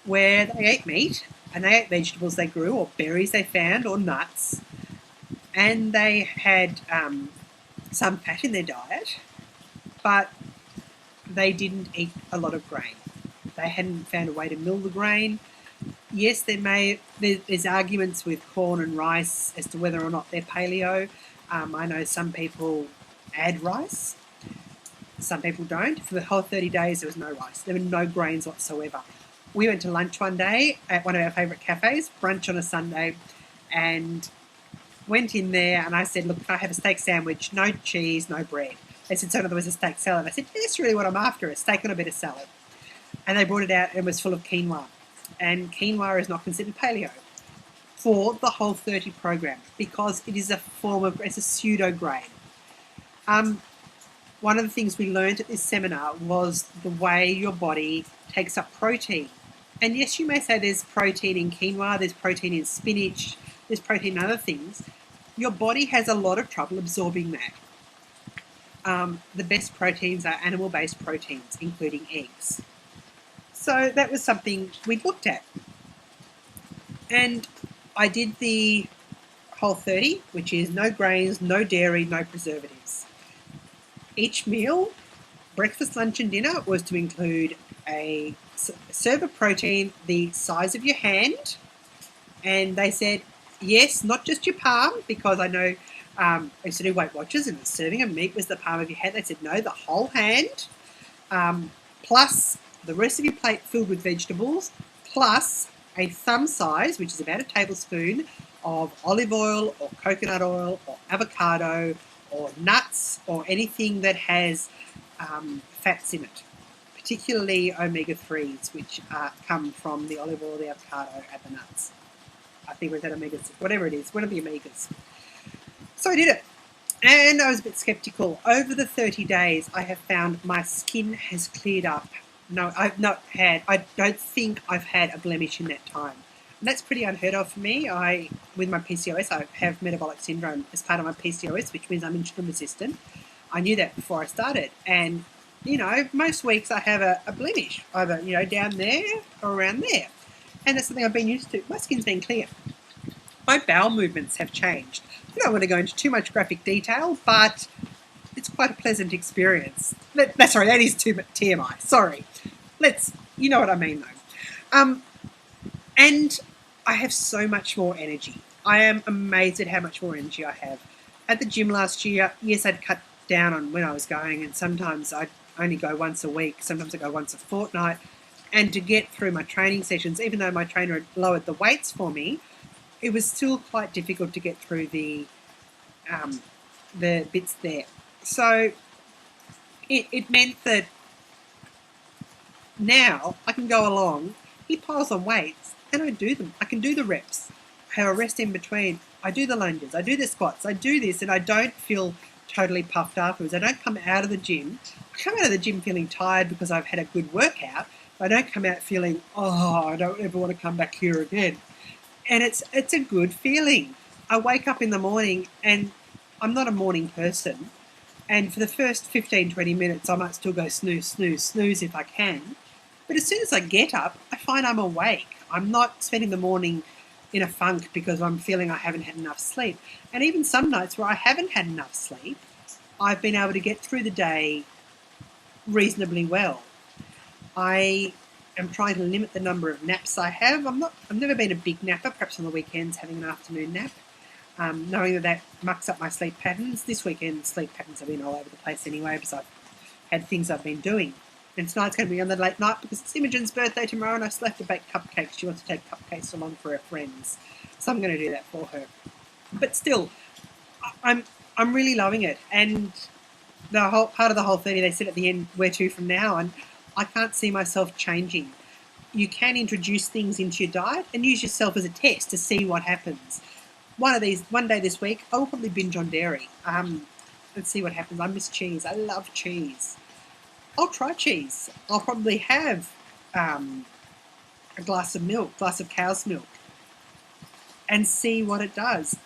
where they ate meat and they ate vegetables they grew, or berries they found, or nuts, and they had some fat in their diet, but they didn't eat a lot of grain. They hadn't found a way to mill the grain. Yes, there's arguments with corn and rice as to whether or not they're paleo. I know some people add rice, some people don't. For the whole 30 days, there was no rice. There were no grains whatsoever. We went to lunch one day at one of our favourite cafes, brunch on a Sunday, and went in there and I said, look, can I have a steak sandwich, no cheese, no bread? They said, so in other words, a steak salad. I said, that's really what I'm after, a steak and a bit of salad. And they brought it out and it was full of quinoa. And quinoa is not considered paleo for the whole 30 program because it is it's a pseudo grain. One of the things we learned at this seminar was the way your body takes up protein. And yes, you may say there's protein in quinoa, there's protein in spinach, there's protein in other things. Your body has a lot of trouble absorbing that. The best proteins are animal-based proteins, including eggs. So that was something we looked at. And I did the whole 30, which is no grains, no dairy, no preservatives. Each meal, breakfast, lunch and dinner, was to include a serve of protein the size of your hand. And they said, yes, not just your palm, because I know I used to do Weight Watchers and the serving of meat was the palm of your hand. They said, no, the whole hand, plus the rest of your plate filled with vegetables, plus a thumb size, which is about a tablespoon, of olive oil or coconut oil or avocado or nuts or anything that has fats in it, particularly omega-3s, which come from the olive oil, the avocado, and the nuts. I think it was that omega-6, whatever it is, one of the omegas. So I did it. And I was a bit skeptical. Over the 30 days, I have found my skin has cleared up. No, I don't think I've had a blemish in that time. And that's pretty unheard of for me. With my PCOS, I have metabolic syndrome as part of my PCOS, which means I'm insulin resistant. I knew that before I started. And, most weeks I have a blemish, either, down there or around there. And that's something I've been used to. My skin's been clear. My bowel movements have changed. I don't want to go into too much graphic detail, but it's quite a pleasant experience. That is too much TMI. Sorry. You know what I mean, though. And I have so much more energy. I am amazed at how much more energy I have. At the gym last year, yes, I'd cut down on when I was going, and sometimes I'd only go once a week, sometimes I go once a fortnight. And to get through my training sessions, even though my trainer had lowered the weights for me, it was still quite difficult to get through the bits there. So it meant that now I can go along, he piles on weights, and I do them. I can do the reps. I have a rest in between. I do the lunges. I do the squats. I do this, and I don't feel totally puffed afterwards. I don't come out of the gym. I come out of the gym feeling tired because I've had a good workout. I don't come out feeling, I don't ever want to come back here again. And it's a good feeling. I wake up in the morning and I'm not a morning person. And for the first 15, 20 minutes, I might still go snooze, snooze, snooze if I can. But as soon as I get up, I find I'm awake. I'm not spending the morning in a funk because I'm feeling I haven't had enough sleep. And even some nights where I haven't had enough sleep, I've been able to get through the day reasonably well. I am trying to limit the number of naps I have. I've never been a big napper, perhaps on the weekends having an afternoon nap, knowing that mucks up my sleep patterns. This weekend, sleep patterns have been all over the place anyway because I've had things I've been doing. And tonight's going to be on the late night because it's Imogen's birthday tomorrow and I still have to bake cupcakes. She wants to take cupcakes along for her friends. So I'm going to do that for her. But still, I'm really loving it. And the whole part of the Whole30, they said at the end, where to from now? And I can't see myself changing. You can introduce things into your diet and use yourself as a test to see what happens. One day this week, I will probably binge on dairy and see what happens. I miss cheese. I love cheese. I'll try cheese. I'll probably have a glass of cow's milk, and see what it does.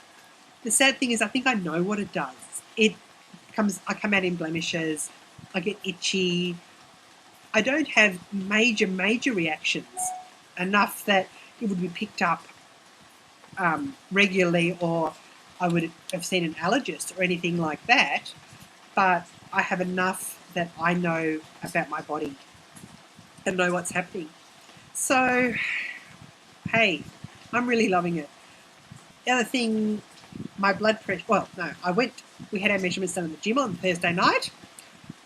The sad thing is I think I know what it does. I come out in blemishes. I get itchy. I don't have major reactions, enough that it would be picked up regularly or I would have seen an allergist or anything like that, but I have enough that I know about my body and know what's happening. So, hey, I'm really loving it. The other thing, my blood pressure, we had our measurements done at the gym on Thursday night.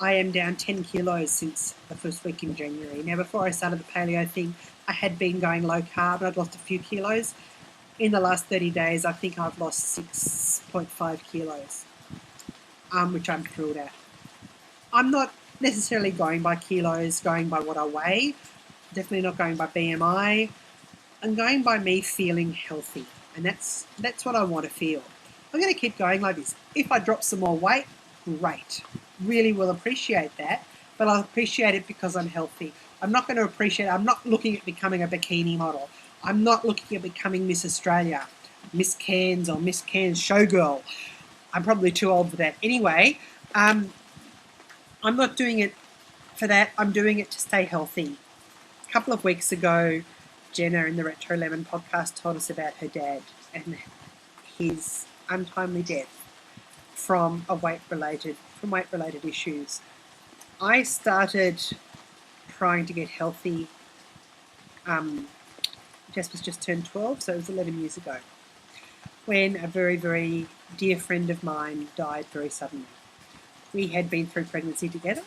I am down 10 kilos since the first week in January. Now, before I started the paleo thing, I had been going low carb and I'd lost a few kilos. In the last 30 days, I think I've lost 6.5 kilos, which I'm thrilled at. I'm not necessarily going by kilos, going by what I weigh, definitely not going by BMI. I'm going by me feeling healthy, and that's what I want to feel. I'm going to keep going like this. If I drop some more weight, great. Really will appreciate that, but I'll appreciate it because I'm healthy. I'm not looking at becoming a bikini model. I'm not looking at becoming Miss Australia, Miss Cairns or Miss Cairns Showgirl. I'm probably too old for that. Anyway, I'm not doing it for that. I'm doing it to stay healthy. A couple of weeks ago, Jenna in the Retro Lemon podcast told us about her dad and his untimely death from weight-related issues. I started trying to get healthy. Jasper's just turned 12, so it was 11 years ago, when a very, very dear friend of mine died very suddenly. We had been through pregnancy together.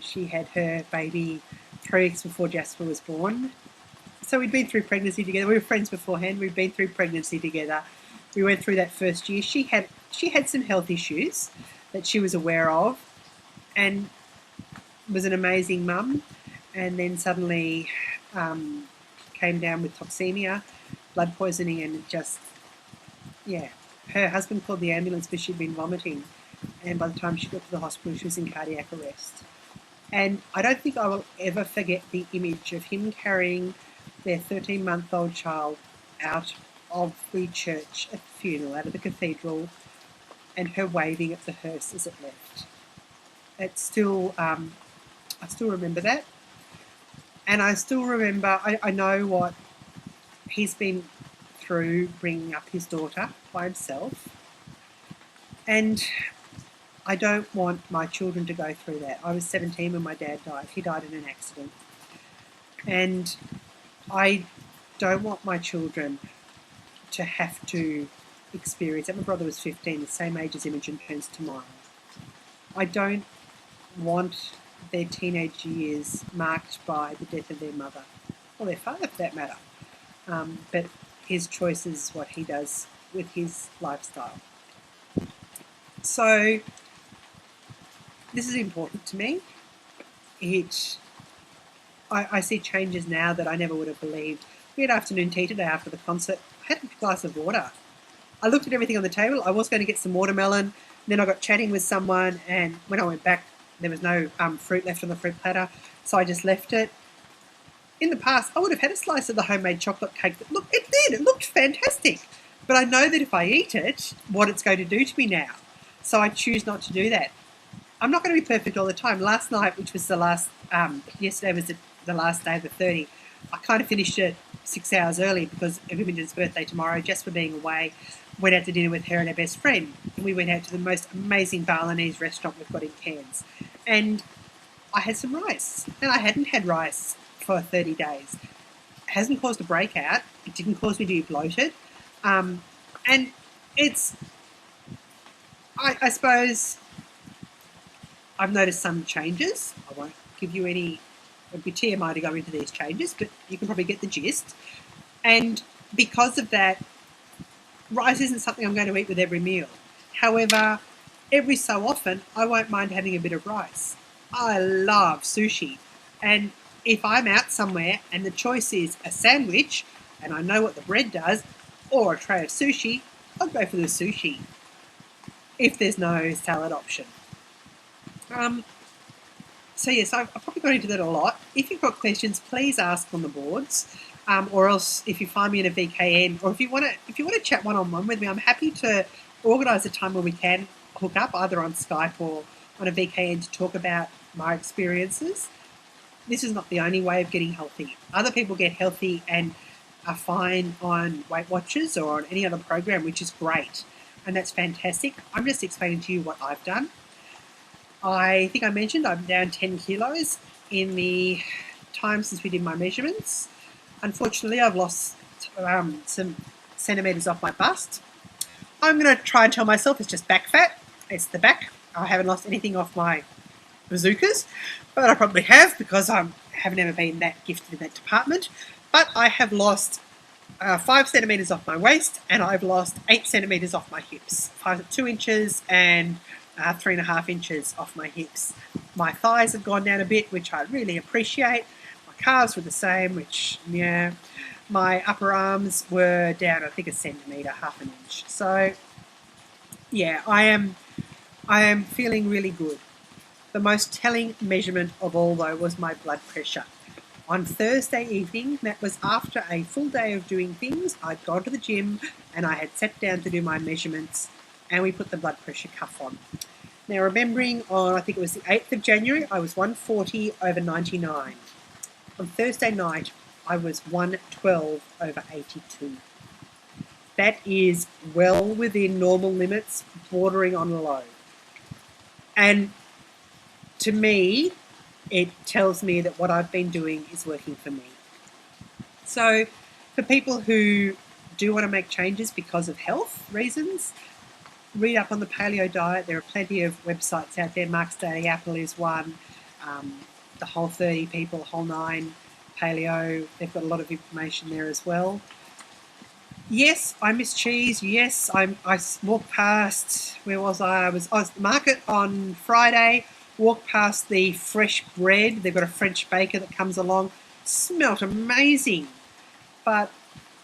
She had her baby 3 weeks before Jasper was born. So we'd been through pregnancy together. We were friends beforehand. We'd been through pregnancy together. we went through that first year. She had some health issues that she was aware of, and was an amazing mum. And then suddenly came down with toxemia, blood poisoning, and her husband called the ambulance because she'd been vomiting, and by the time she got to the hospital, she was in cardiac arrest. And I don't think I will ever forget the image of him carrying their 13-month-old child out of the church at the funeral, out of the cathedral, and her waving at the hearse as it left. It's still, I still remember that. And I still remember, I know what he's been through bringing up his daughter by himself. And I don't want my children to go through that. I was 17 when my dad died. He died in an accident. And I don't want my children to have to experience that. My brother was 15, the same age as Imogen turns tomorrow. I don't want their teenage years marked by the death of their mother, or their father for that matter. But his choice is what he does with his lifestyle. So this is important to me. I see changes now that I never would have believed. We had afternoon tea today after the concert. I had a glass of water. I looked at everything on the table. I was going to get some watermelon. Then I got chatting with someone, and when I went back, there was no fruit left on the fruit platter, so I just left it. In the past, I would have had a slice of the homemade chocolate cake. It looked fantastic. But I know that if I eat it, what it's going to do to me now. So I choose not to do that. I'm not going to be perfect all the time. Last night, which was yesterday was the last day of the 30, I kind of finished it 6 hours early because of Imogen's birthday tomorrow, just for being away. Went out to dinner with her and her best friend. And we went out to the most amazing Balinese restaurant we've got in Cairns. And I had some rice. And I hadn't had rice for 30 days. It hasn't caused a breakout. It didn't cause me to be bloated. And it's, I suppose, I've noticed some changes. I won't give you any, it'd be TMI to go into these changes, but you can probably get the gist. And because of that, rice isn't something I'm going to eat with every meal. However, every so often, I won't mind having a bit of rice. I love sushi. And if I'm out somewhere and the choice is a sandwich, and I know what the bread does, or a tray of sushi, I'll go for the sushi if there's no salad option. So yes, I've probably got into that a lot. If you've got questions, please ask on the boards. Or else, if you find me in a VKN, or if you want to chat one-on-one with me, I'm happy to organise a time where we can hook up, either on Skype or on a VKN, to talk about my experiences. This is not the only way of getting healthy. Other people get healthy and are fine on Weight Watchers or on any other program, which is great, and that's fantastic. I'm just explaining to you what I've done. I think I mentioned I'm down 10 kilos in the time since we did my measurements. Unfortunately, I've lost some centimetres off my bust. I'm going to try and tell myself it's just back fat. It's the back. I haven't lost anything off my bazookas, but I probably have because I haven't ever been that gifted in that department. But I have lost 5 centimetres off my waist, and I've lost 8 centimetres off my hips. 2 inches and 3.5 inches off my hips. My thighs have gone down a bit, which I really appreciate. My calves were the same, which, yeah. My upper arms were down, I think, a centimetre, half an inch. So, yeah, I am feeling really good. The most telling measurement of all, though, was my blood pressure. On Thursday evening, that was after a full day of doing things, I'd gone to the gym and I had sat down to do my measurements, and we put the blood pressure cuff on. Now, remembering on, I think it was the 8th of January, I was 140/99. On Thursday night, I was 112/82. That is well within normal limits, bordering on low. And to me, it tells me that what I've been doing is working for me. So for people who do want to make changes because of health reasons, read up on the paleo diet. There are plenty of websites out there. Mark's Daily Apple is one. The Whole 30 People, Whole 9 Paleo, they've got a lot of information there as well. Yes, I miss cheese. Yes, I walked past, where was I? I was at the market on Friday, walked past the fresh bread. They've got a French baker that comes along. Smelt amazing. But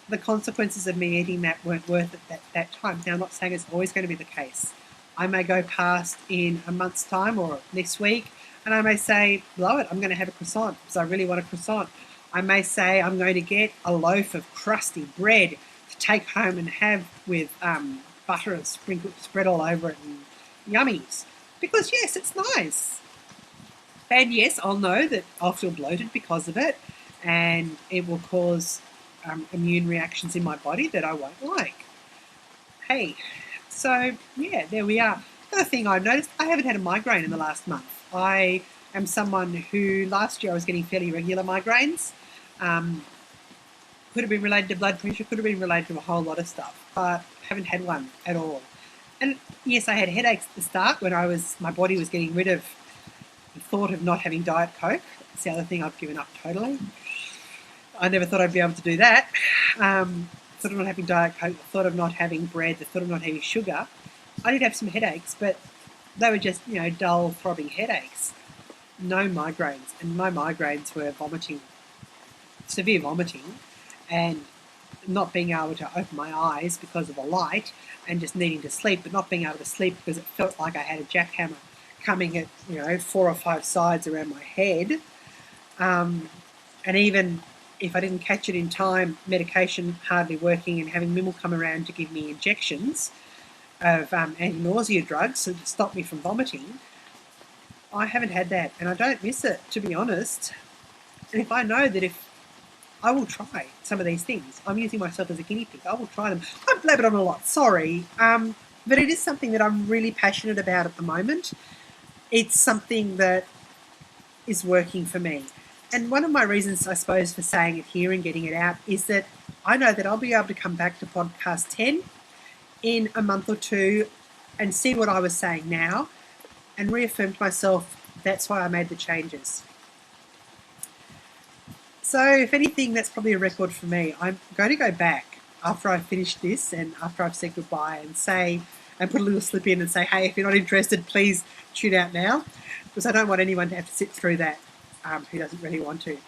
the consequences of me eating that weren't worth it that time. Now, I'm not saying it's always going to be the case. I may go past in a month's time or next week, and I may say, blow it, I'm going to have a croissant because I really want a croissant. I may say I'm going to get a loaf of crusty bread to take home and have with butter and spread all over it and yummies. Because yes, it's nice. And yes, I'll know that I'll feel bloated because of it, and it will cause immune reactions in my body that I won't like. Hey, so yeah, there we are. The other thing I've noticed, I haven't had a migraine in the last month. I am someone who last year I was getting fairly regular migraines. Um, could have been related to blood pressure, could have been related to a whole lot of stuff, but haven't had one at all. And yes, I had headaches at the start when my body was getting rid of the thought of not having Diet Coke. That's the other thing I've given up totally. I never thought I'd be able to do that. Thought of not having Diet Coke, the thought of not having bread, the thought of not having sugar. I did have some headaches, but they were just, dull, throbbing headaches. No migraines. And my migraines were vomiting, severe vomiting, and not being able to open my eyes because of the light and just needing to sleep, but not being able to sleep because it felt like I had a jackhammer coming at, 4 or 5 sides around my head. And even if I didn't catch it in time, medication hardly working, and having Mimmel come around to give me injections of anti-nausea drugs to stop me from vomiting, I haven't had that, and I don't miss it, to be honest. And if I know that if I will try some of these things, I'm using myself as a guinea pig, I will try them. I blab it on a lot, sorry, but it is something that I'm really passionate about at the moment. It's something that is working for me. And one of my reasons, I suppose, for saying it here and getting it out is that I know that I'll be able to come back to podcast 10 in a month or two and see what I was saying now and reaffirm to myself that's why I made the changes. So if anything, that's probably a record for me. I'm going to go back after I finish this and after I've said goodbye and put a little slip in and say, hey, if you're not interested, please tune out now, because I don't want anyone to have to sit through that who doesn't really want to.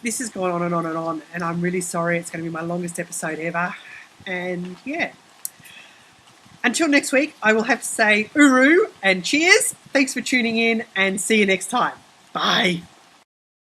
This has gone on and on and on, and I'm really sorry. It's going to be my longest episode ever. And yeah, until next week, I will have to say uru and cheers. Thanks for tuning in, and see you next time. Bye.